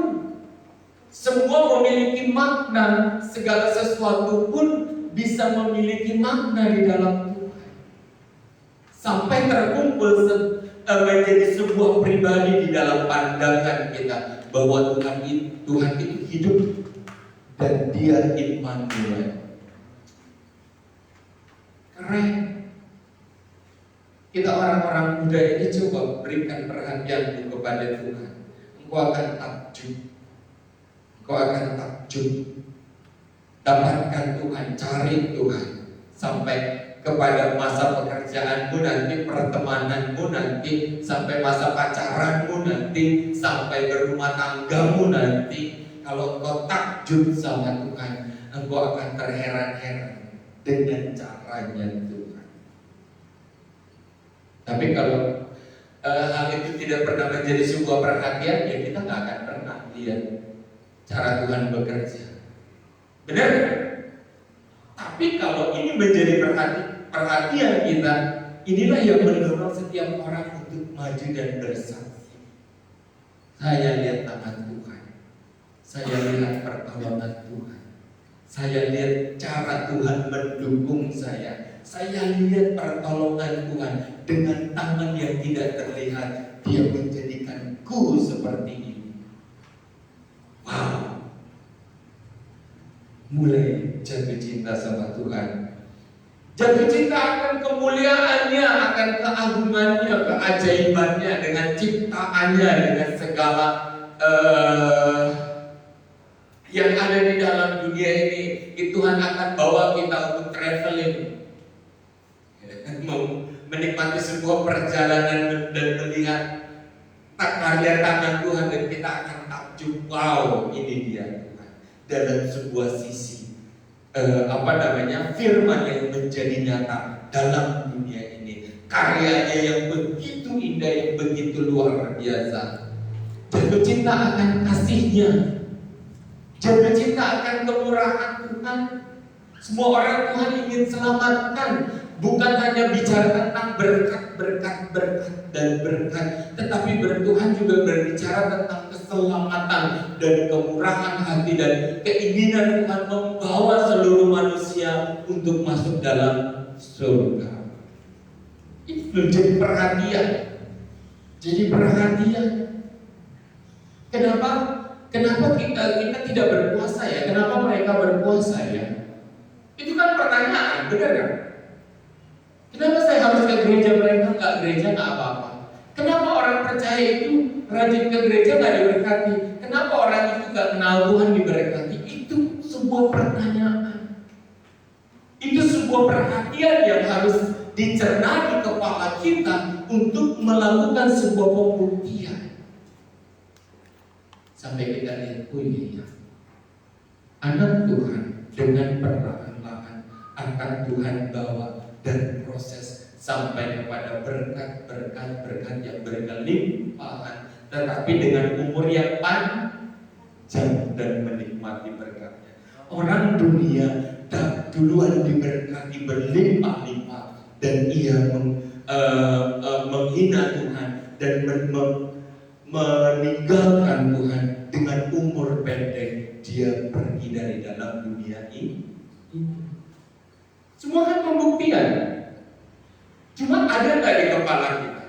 [SPEAKER 2] semua memiliki makna, segala sesuatu pun bisa memiliki makna di dalam Tuhan. Sampai terkumpul menjadi sebuah pribadi di dalam pandangan kita bahwa Tuhan itu hidup dan Dia Immanuel. Keren. Kita orang-orang muda ini coba berikan perhatian kepada Tuhan. Engkau akan takjub. Engkau akan takjub. Dapatkan Tuhan, cari Tuhan sampai kepada masa pekerjaanmu nanti, pertemananmu nanti, sampai masa pacaranmu nanti, sampai berumah tanggamu nanti. Kalau engkau takjub sama Tuhan, engkau akan terheran-heran dengan caranya Tuhan. Tapi kalau hal itu tidak pernah menjadi sebuah perhatian, ya kita nggak akan pernah lihat cara Tuhan bekerja. Benar? Tapi kalau ini menjadi perhatian kita, inilah yang mendorong setiap orang untuk maju dan bersaksi. Saya lihat tangan Tuhan, saya lihat pertolongan Tuhan, saya lihat cara Tuhan mendukung saya lihat pertolongan Tuhan dengan tangan yang tidak terlihat. Dia menjadikanku seperti ini. Wow. Mulai jatuh cinta sama Tuhan. Jatuh cinta akan kemuliaannya, akan keagungannya, keajaibannya, dengan ciptaannya, dengan segala yang ada di dalam dunia ini. Tuhan akan bawa kita untuk traveling, menikmati sebuah perjalanan dan melihat karya tangan Tuhan, dan kita akan takjub, wow, ini dia Tuhan dalam sebuah sisi firman yang menjadi nyata dalam dunia ini, karyanya yang begitu indah, yang begitu luar biasa. Jatuh cinta akan kasih-Nya, jatuh cinta akan kemurahan Tuhan. Semua orang Tuhan ingin selamatkan. Bukan hanya bicara tentang berkat dan berkat, tetapi Tuhan juga berbicara tentang keselamatan dan kemurahan hati dan keinginan Tuhan membawa seluruh manusia untuk masuk dalam surga. Itu jadi perhatian. Jadi perhatian. Kenapa kita tidak berpuasa ya? Kenapa mereka berpuasa ya? Itu kan pertanyaan, benar kan? Kenapa saya harus ke gereja, mereka nggak gereja nggak apa-apa? Kenapa orang percaya itu rajin ke gereja nggak diberkati? Kenapa orang itu nggak kenal Tuhan diberkati? Itu sebuah pertanyaan. Itu sebuah perhatian yang harus dicerna di kepala kita untuk melakukan sebuah pembuktian. Sampai kita lihat, oh iya, anak Tuhan dengan perlahan-lahan akan Tuhan bawa dan proses sampai kepada berkat yang berkelimpahan, tetapi dengan umur yang panjang dan menikmati berkatnya. Orang dunia duluan diberkati berlimpah-limpah dan ia menghina Tuhan dan meninggalkan Tuhan dengan umur pendek. Dia pergi dari dalam dunia ini. Semua kan pembuktian. Cuma ada nggak di kepala kita?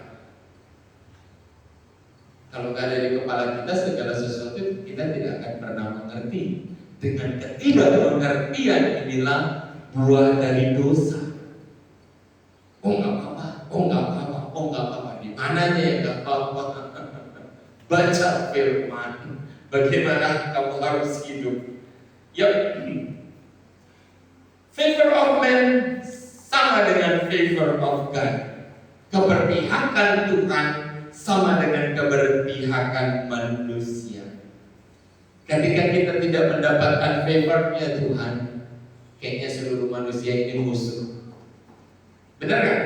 [SPEAKER 2] Kalau nggak ada di kepala kita, segala sesuatu kita tidak akan pernah mengerti. Dengan ketidakmengertian inilah buah dari dosa. Oh nggak apa-apa, oh nggak apa-apa, oh nggak apa-apa. Di mananya ya nggak apa-apa? Baca firman. Bagaimana kamu harus hidup? Favor of man sama dengan favor of God. Keberpihakan Tuhan sama dengan keberpihakan manusia. Ketika kita tidak mendapatkan favornya Tuhan, kayaknya seluruh manusia ini musuh. Benar kan?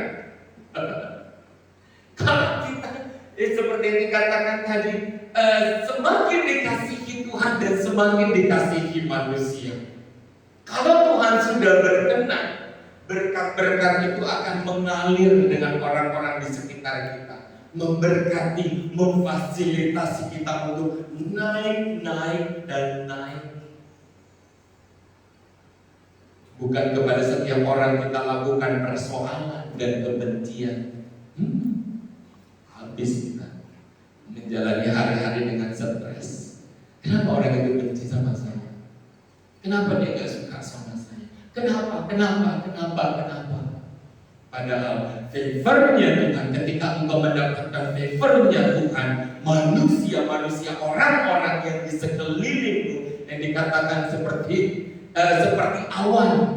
[SPEAKER 2] Kalau kita seperti yang dikatakan tadi, semakin dikasihi Tuhan dan semakin dikasihi manusia. Kalau Tuhan sudah berkenan, berkat-berkat itu akan mengalir dengan orang-orang di sekitar kita, memberkati, memfasilitasi kita untuk naik dan naik. Bukan kepada setiap orang kita lakukan persoalan dan kebencian. Habis kita menjalani hari-hari dengan stres. Kenapa orang itu benci sama saya? Kenapa dia gak suka sama saya? Kenapa? Padahal favornya Tuhan, ketika engkau mendapatkan favornya Tuhan, manusia-manusia, orang-orang yang di sekelilingmu, yang dikatakan seperti awan.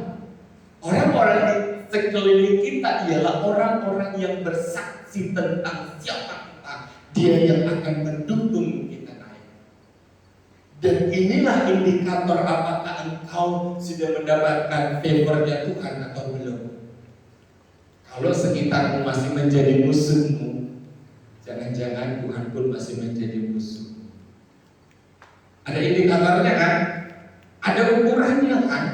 [SPEAKER 2] Orang-orang di sekeliling kita ialah orang-orang yang bersaksi tentang siapa kita. Dia yang akan mendukung kita naik. Dan inilah indikator apakah engkau sudah mendapatkan favornya Tuhan atau belum. Kalau sekitarmu masih menjadi musuhmu, jangan-jangan Tuhan pun masih menjadi musuh. Ada indikatornya kan? Ada ukurannya kan?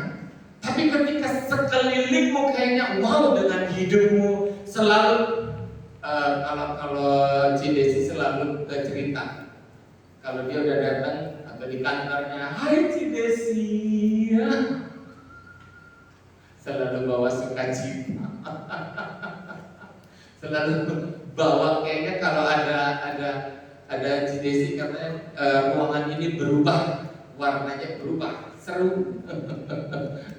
[SPEAKER 2] Tapi ketika sekelilingmu kayaknya wow dengan hidupmu selalu kalau Cidesi selalu cerita kalau dia udah datang atau di kantornya, hai Cidesi ya, selalu bawa sukacita, selalu bawa kayaknya kalau ada Cidesi katanya ruangan ini berubah, warnanya berubah, seru,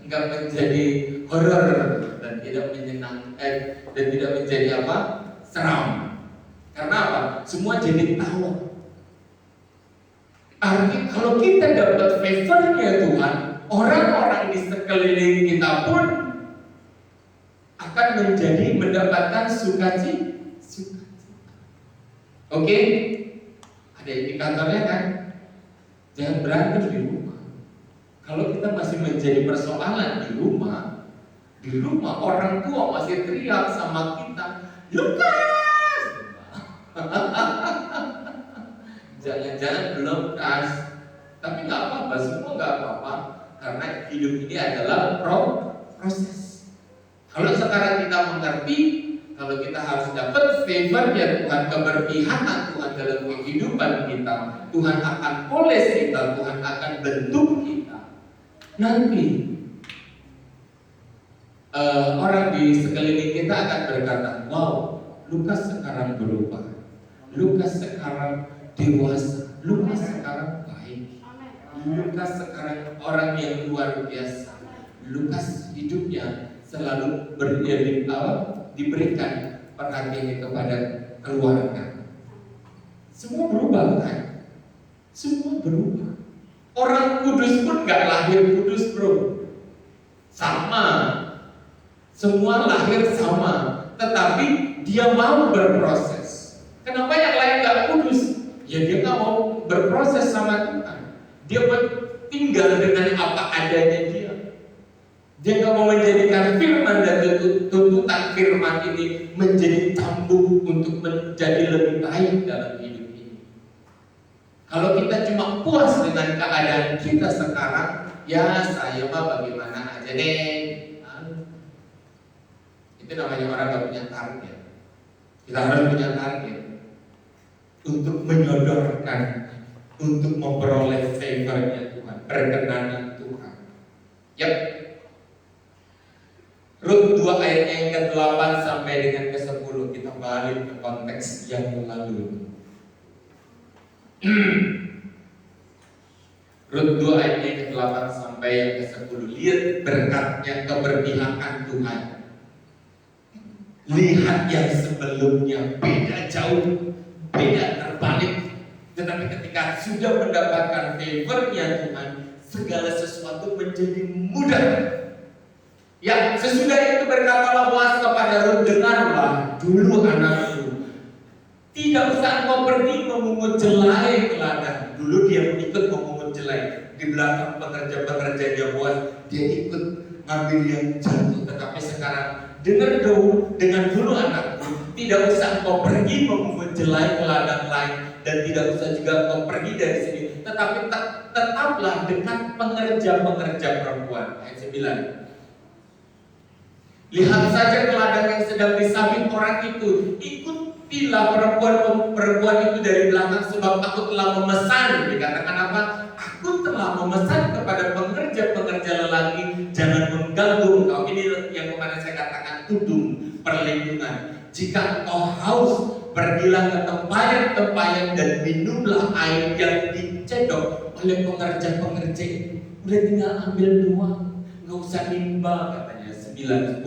[SPEAKER 2] enggak menjadi horor dan tidak dan tidak menjadi apa? Seram. Karena apa? Semua jadi tawa. Artinya kalau kita dapat favornya Tuhan, orang-orang di sekeliling kita pun akan mendapatkan sukacita. Oke? Ada indikatornya kan? Jangan berantem di rumah. Kalau kita masih menjadi persoalan di rumah orang tua masih teriak sama kita, Lukas! Jangan-jangan belum kas. Tapi nggak apa-apa, semua nggak apa-apa. Karena hidup ini adalah proses. Kalau sekarang kita mengerti, kalau kita harus dapat favor ya Tuhan, keberpihakan Tuhan dalam kehidupan kita, Tuhan akan poles kita, Tuhan akan bentuk kita. Nanti orang di sekeliling kita akan berkata, wow, Lukas sekarang berubah, Lukas sekarang dewasa, Lukas sekarang baik, Lukas sekarang orang yang luar biasa, Lukas hidupnya selalu diberikan perhatian kepada keluarga. Semua berubah kan? Semua berubah. Orang kudus pun gak lahir kudus bro. Sama. Semua lahir sama, tetapi dia mau berproses. Kenapa yang lain gak kudus? Ya dia gak mau berproses sama Tuhan. Dia tinggal dengan apa adanya dia. Dia gak mau menjadikan firman dan tuntutan firman ini menjadi cambuk untuk menjadi lebih baik dalam hidup ini. Kalau kita cuma puas dengan keadaan kita sekarang, ya saya mah bagaimana aja deh. Itu namanya orang gak punya target. Kita harus punya target untuk menyodorkan, untuk memperoleh favornya Tuhan, perkenanan Tuhan. Yap. Rut 2 ayatnya yang ke-8 sampai dengan ke-10, kita balik ke konteks yang lalu. Rut 2 ayatnya yang ke-8 sampai yang ke-10. Lihat berkatnya keberpihakan Tuhan. Lihat yang sebelumnya beda jauh, beda terbalik. Tetapi ketika sudah mendapatkan favornya Tuhan, segala sesuatu menjadi mudah. Ya, sesudah itu berkatalah Boas kepada Rut, dengarlah dulu anakku, tidak usah engkau pergi memungut jelai ke ladang. Dulu dia ikut memungut jelai di belakang pekerja-pekerja dia Boas, dia ikut ngambil yang jatuh. Tetapi sekarang dengar dulu anakku, tidak usah engkau pergi memungut jelai ke ladang lain, dan tidak usah juga engkau pergi dari sini, tetapi tetaplah dekat pengerja-pengerja perempuan. Ayat 9. Lihat saja ke ladang yang sedang disabit orang itu, ikutilah perempuan itu dari belakang, sebab aku telah memesan. Dikatakan apa? Aku telah memesan kepada pengerja-pengerja lelaki, jangan mengganggu engkau. Ini yang kemarin saya katakan, tudung perlindungan. Jika engkau haus, pergilah ke tempayan-tempayan dan minumlah air yang dicedok oleh pengerja-pengerja. Udah tinggal ambil doang, nggak usah nimba, katanya. 9-10.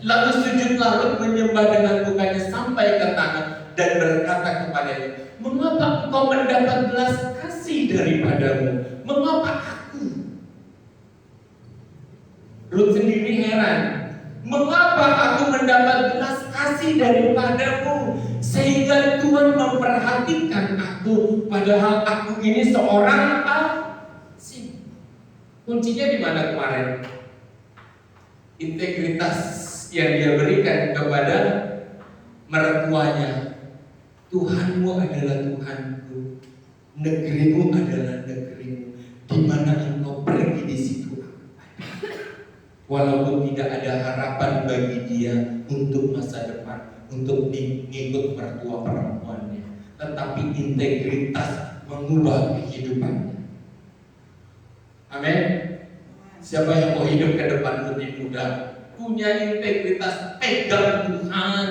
[SPEAKER 2] Lalu sujudlah Rut menyembah dengan mukanya sampai ke tanah dan berkata kepadanya, mengapa engkau mendapat belas kasih daripadamu? Mengapa aku? Rut sendiri heran. Mengapa aku mendapat belas kasih daripadamu sehingga Tuhan memperhatikan aku, padahal aku ini seorang asing? Kuncinya di mana kemarin? Integritas yang dia berikan kepada mertuanya, Tuhanmu adalah Tuhanku, negerimu adalah negerimu, di mana engkau pergi di situ aku ada. Walaupun tidak ada harapan bagi dia untuk masa depan, untuk mengikut mertua perempuannya, tetapi integritas mengubah kehidupannya. Amin. Siapa yang mau hidup ke depan lebih mudah, punya integritas, pegang Tuhan.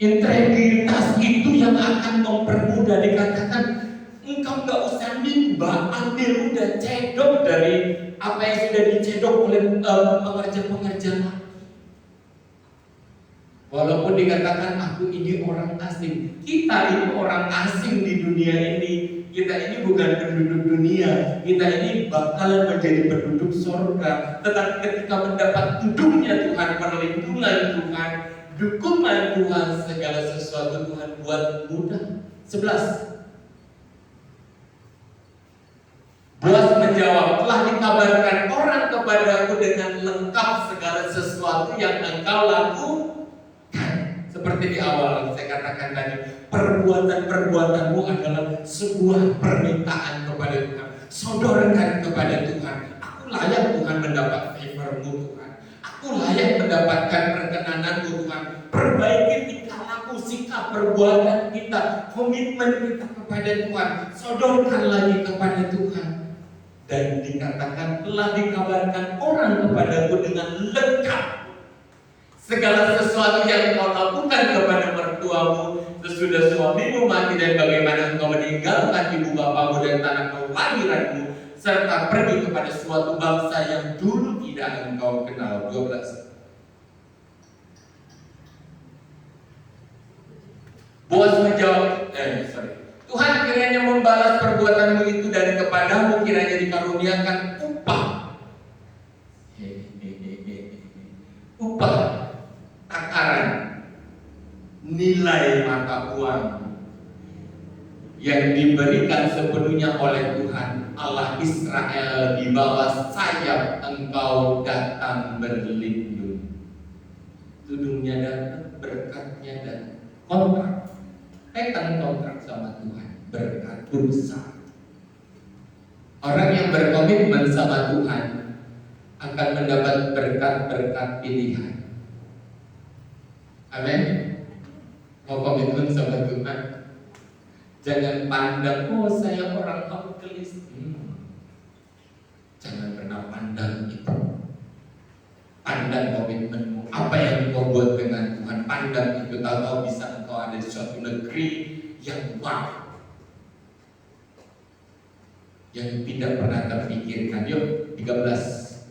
[SPEAKER 2] Integritas itu yang akan mempermudah. Dikatakan engkau gak usah nimba, ambil udah cedok dari apa yang sudah dicedok oleh pengerja-pengerja lagi. Walaupun dikatakan aku ini orang asing, kita ini orang asing di dunia ini. Kita ini bukan penduduk dunia, kita ini bakalan menjadi penduduk surga. Tetapi ketika mendapat duduknya Tuhan, perlindungan Tuhan, dukungan Tuhan, segala sesuatu Tuhan buat mudah. 11. Boas menjawab, telah dikabarkan orang kepadaku dengan lengkap segala sesuatu yang engkau lakukan. Seperti di awal saya katakan tadi, perbuatan-perbuatanmu adalah sebuah permintaan kepada Tuhan. Sodorkan kepada Tuhan, aku layak Tuhan mendapat favor-Mu Tuhan. Aku layak mendapatkan perkenananmu Tuhan. Perbaiki tingkah laku, sikap, perbuatan kita, komitmen kita kepada Tuhan. Sodorkan lagi kepada Tuhan. Dan dikatakan telah dikabarkan orang kepadaku dengan lengkap segala sesuatu yang kau lakukan kepada mertuamu sesudah suamimu mati, dan bagaimana engkau meninggalkan ibu bapamu dan tanah kelahiranmu, serta pergi kepada suatu bangsa yang dulu tidak engkau kenal. 12. Boas menjawab, Tuhan kiranya membalas perbuatanmu itu, dan kepadamu kiranya dikaruniakan upah. Upah, takaran, nilai mata uang yang diberikan sepenuhnya oleh Tuhan Allah Israel. Di bawah sayap engkau datang berlindung. Tudungnya datang, berkatnya dan kontrak. Pegang kontrak sama Tuhan, berkat besar. Orang yang berkomitmen sama Tuhan akan mendapat berkat-berkat pilihan. Amin. Mau komitmen sama Tuhan, jangan pandang, oh saya orang evangelis. Jangan pernah pandang itu. Pandang komitmenmu, apa yang kau buat dengan Tuhan. Pandang itu, tahu bisa engkau ada di suatu negeri yang wow, yang tidak pernah terpikirkan. Yuk, 13.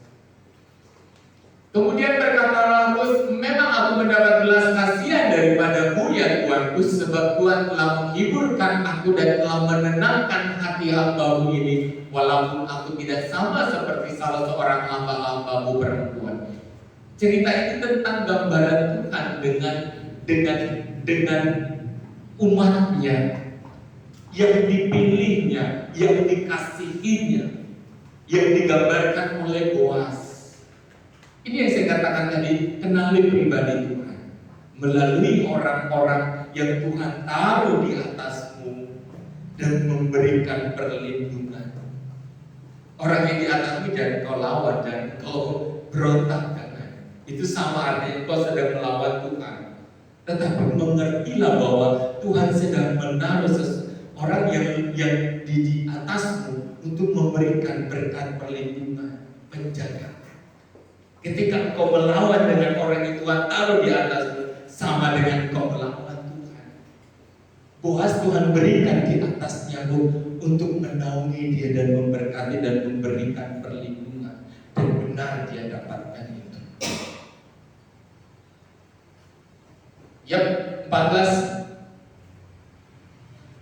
[SPEAKER 2] Kemudian berkatalah Rut, memang aku mendapat belas kasihan daripadamu ya Tuanku, sebab Tuhan telah menghiburkan aku dan telah menenangkan hati hambamu ini, walaupun aku tidak sama seperti salah seorang hamba-hambamu perempuan. Cerita itu tentang gambaran Tuhan dengan umatnya yang dipilihnya, yang dikasihinya, yang digambarkan oleh Boas. Ini yang saya katakan tadi, kenali pribadi Tuhan melalui orang-orang yang Tuhan taruh di atasmu dan memberikan perlindungan. Orang yang di atasmu jangan kau lawan, jangan kau berontak dengan. Itu sama artinya kau sedang melawan Tuhan. Tetapi mengertilah bahwa Tuhan sedang menaruh orang yang di atasmu untuk memberikan berkat perlindungan, penjagaan. Ketika engkau melawan dengan orang yang Tuhan taruh di atasmu, sama dengan engkau melawan Tuhan. Boas Tuhan berikan di atasnya untuk menaungi dia dan memberkati dan memberikan perlindungan, dan benar dia dapatkan itu. Yap, 14.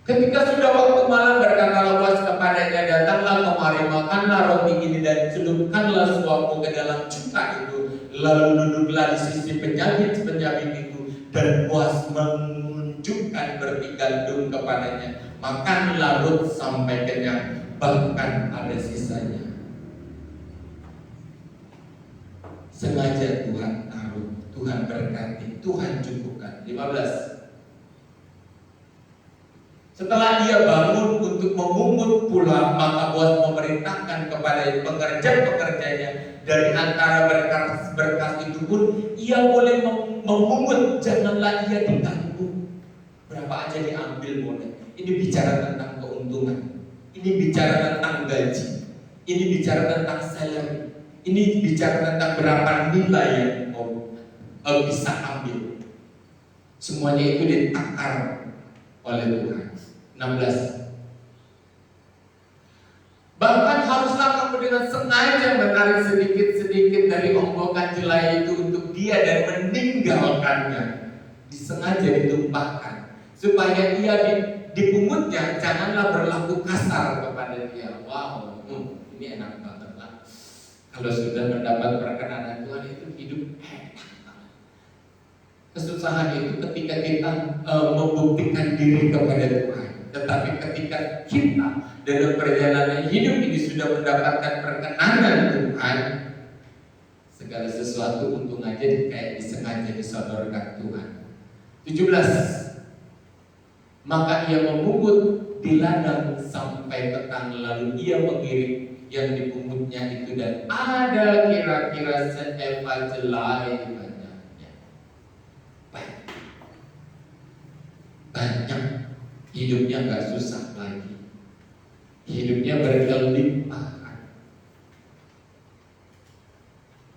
[SPEAKER 2] Ketika sudah waktu malam, berkatalah Boas kepadanya, datanglah kemari, makanlah roti ini dan celupkanlah suapmu ke dalam cuka itu. Lalu duduklah di sisi penjamit itu, dan Boas menunjukkan berti gandum kepadanya. Makanlah Rut sampai kenyang, bahkan ada sisanya. Sengaja Tuhan taruh, Tuhan berkati, Tuhan cukupkan. 15. Setelah ia bangun untuk memungut pulang, maka bos memerintahkan kepada pekerja-pekerjanya dari antara berkas itu pun ia boleh memungut, janganlah ia diganggu. Berapa aja diambil boleh. Ini bicara tentang keuntungan, ini bicara tentang gaji, ini bicara tentang salary, ini bicara tentang berapa nilai yang mau bisa ambil. Semuanya itu ditakar oleh Tuhan. 16. Bahkan haruslah kamu dengan sengaja menarik sedikit-sedikit dari onggokan jelai itu untuk dia dan meninggalkannya. Disengaja ditumpahkan supaya ia dipungutnya janganlah berlaku kasar kepada dia. Wow, ini enak banget lah. Kalau sudah mendapat perkenanan Tuhan itu hidup enak banget. Kesusahan itu ketika kita membuktikan diri kepada Tuhan. Tetapi ketika kita dalam perjalanan hidup ini sudah mendapatkan perkenanan Tuhan, segala sesuatu untung aja kayak disengaja disodorkan Tuhan. 17. Maka ia memungut di ladang sampai petang, lalu ia mengirim yang dipungutnya itu, dan ada kira-kira seeva jelai banyaknya. Banyak. Hidupnya gak susah lagi. Hidupnya berkelimpahan.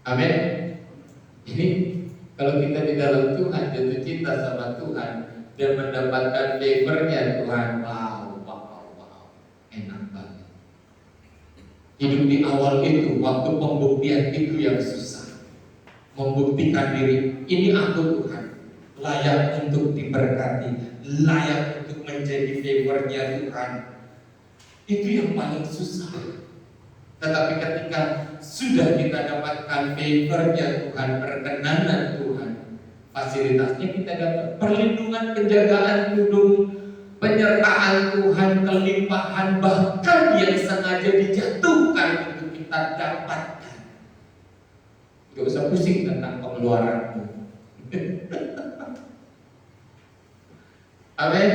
[SPEAKER 2] Amin. Ini kalau kita di dalam Tuhan, jatuh cinta sama Tuhan dan mendapatkan favor-nya Tuhan, wow, enak banget. Hidup di awal itu, waktu pembuktian itu yang susah. Membuktikan diri, ini aku Tuhan, layak untuk diberkati, layak untuk menjadi favor-nya Tuhan. Itu yang paling susah. Tetapi ketika sudah kita dapatkan favor-nya Tuhan, perkenanan Tuhan, fasilitasnya kita dapat, perlindungan, penjagaan, tudung, penyertaan Tuhan, kelimpahan, bahkan yang sengaja dijatuhkan untuk kita dapatkan. Gak usah pusing tentang pengeluaranmu. Amin.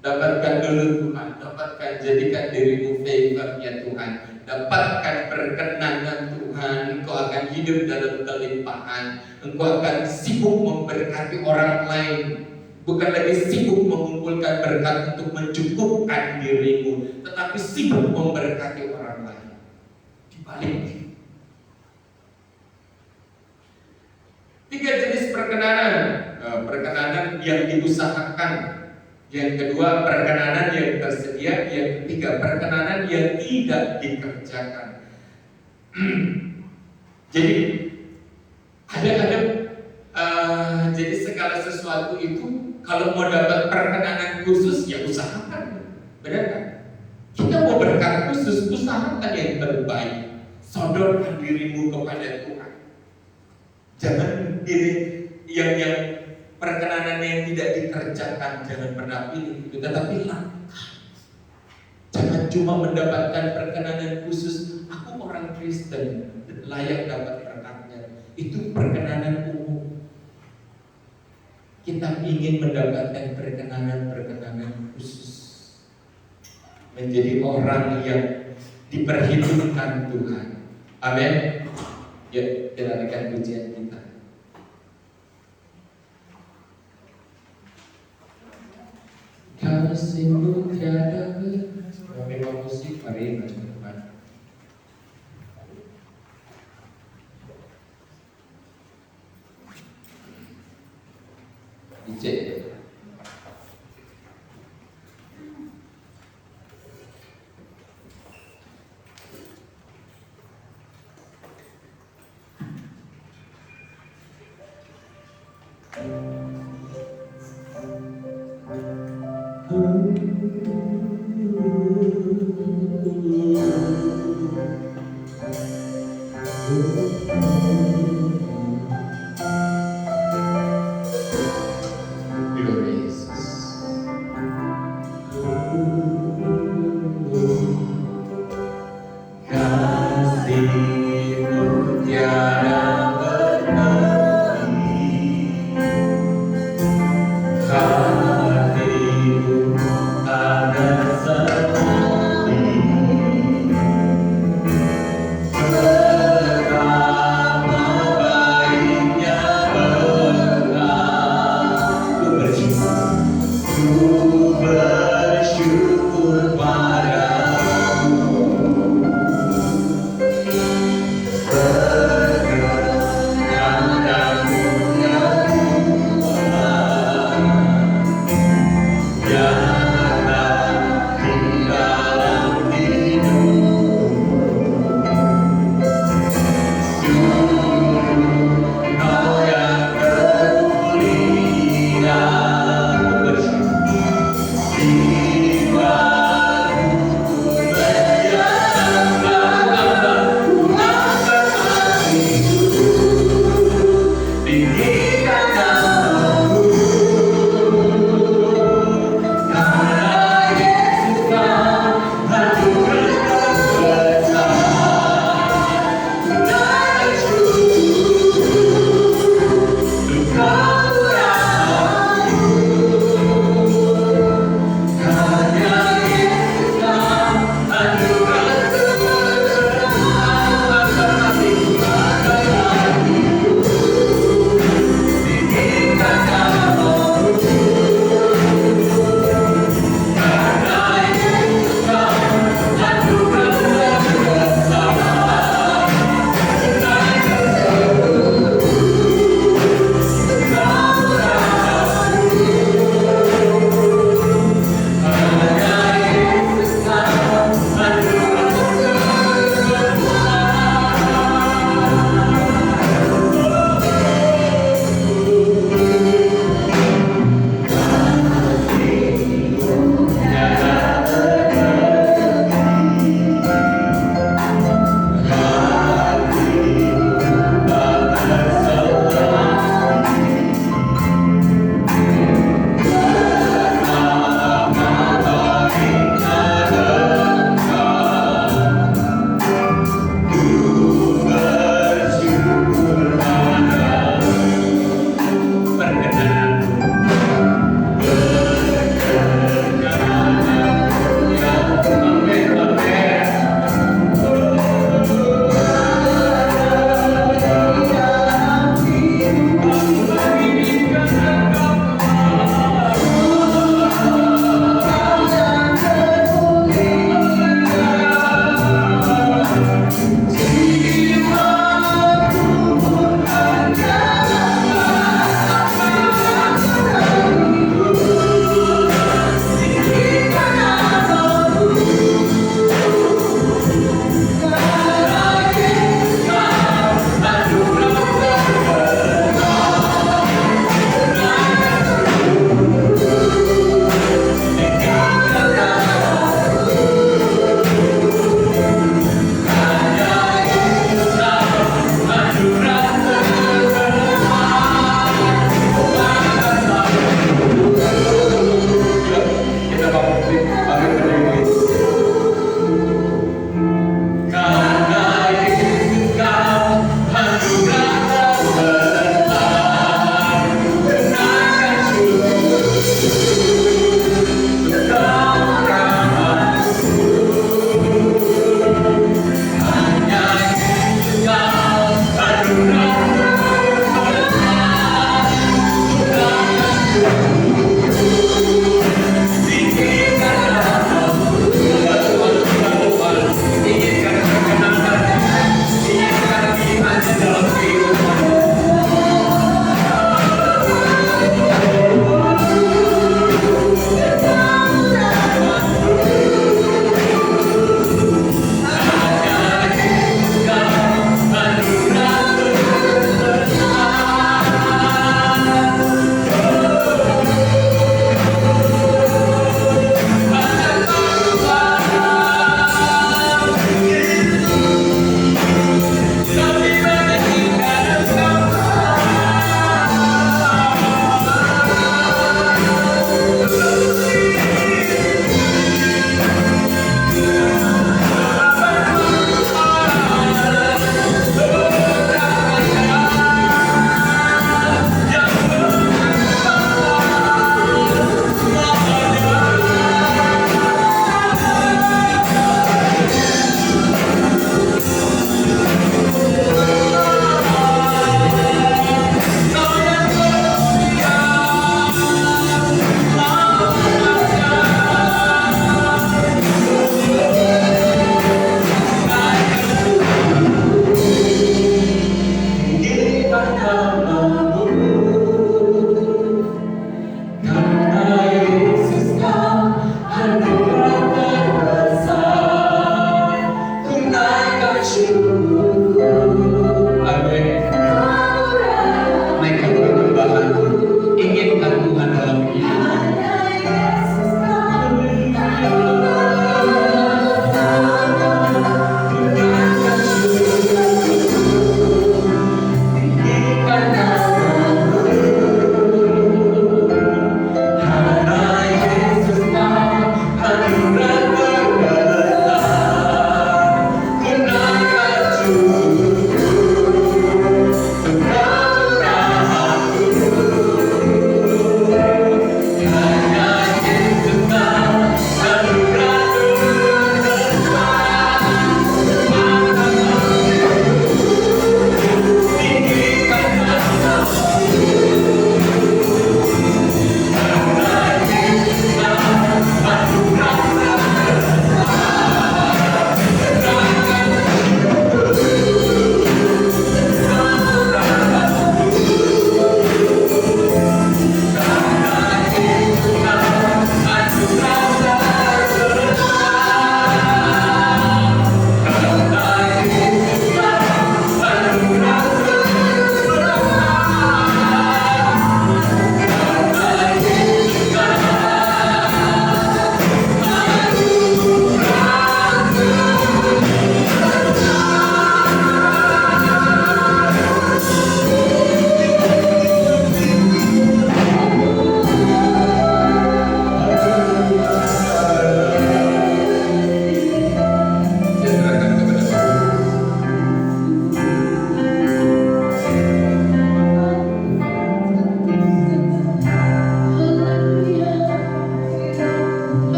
[SPEAKER 2] Dapatkan dulu Tuhan, dapatkan, jadikan dirimu favor-nya Tuhan, dapatkan perkenanan Tuhan. Engkau akan hidup dalam kelimpahan, engkau akan sibuk memberkati orang lain, bukan lagi sibuk mengumpulkan berkat untuk mencukupkan dirimu, tetapi sibuk memberkati orang lain. Dibalik. 3 jenis perkenanan. Perkenanan yang diusahakan. Yang kedua, perkenanan yang tersedia. Yang ketiga, perkenanan yang tidak dikerjakan. Jadi jadi segala sesuatu itu kalau mau dapat perkenanan khusus ya usahakan, benar kan? Kita mau berkat khusus, usahakan yang terbaik. Sodorkan dirimu kepada Tuhan. Jangan diri yang perkenanan yang tidak dikerjakan, jangan pernah pilih itu, tetapi langkah. Jangan cuma mendapatkan perkenanan khusus, aku orang Kristen layak dapat berkatnya. Itu perkenanan umum. Kita ingin mendapatkan perkenanan khusus, menjadi orang yang diperhitungkan Tuhan. Amin. Ya, kita akan pujian kita. Kasihmu tiada batas. Memang musik, mari maju depan. Dicek. Hati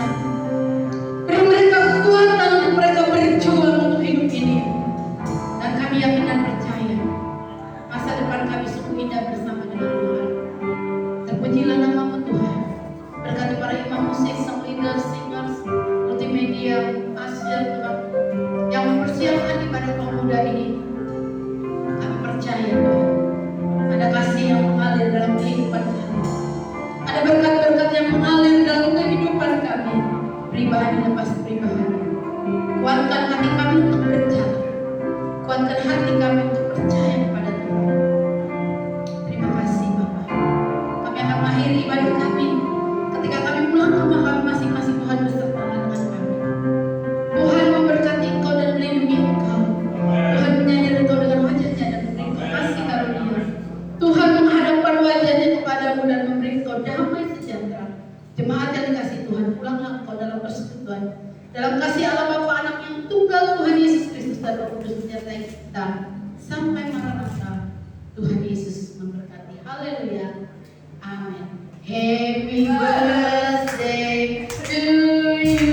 [SPEAKER 4] Tuhan. Beri mereka kekuatan untuk mereka berjuang untuk hidup ini. Dan kami yakin dan percaya masa depan kami sungguh indah bersama dengan Tuhan. Terpujilah nama Tuhan. Berkati para imam musik, sang leaders, singers, multimedia, Asia Tuhan, yang mempersiapkan ibadah kaum muda ini. Kami percaya Tuhan, ada kasih yang mengalir dalam kehidupan kami. Ada berkat-berkat yang mengalir dalam kehidupan kami, pribadi lepas pribadi. Kuatkan hati kami untuk berjalan. Kuatkan hati kami untuk percaya kepada Tuhan. Terima kasih Bapak. Kami akan mengakhiri ibadah kami. Ketika kami pulang ke rumah kami masing-masing, Tuhan beserta dengan kami. Tuhan memberkati Engkau dan melindungi Engkau. Tuhan menyayang Engkau dengan wajahnya dan memberi Engkau kasih karunia. Tuhan menghadapkan wajahnya kepadamu dan memberi Engkau damai sejahtera. Jemaat yang dikasih Tuhan, pulanglah Engkau dalam persekutuan, dalam kasih Allah Bapa, Anak yang tunggal, Tuhan Yesus Kristus dan Roh Kudus menyertai kita sampai Maranatha. Tuhan Yesus memberkati. Haleluya. Amin. Happy birthday to you.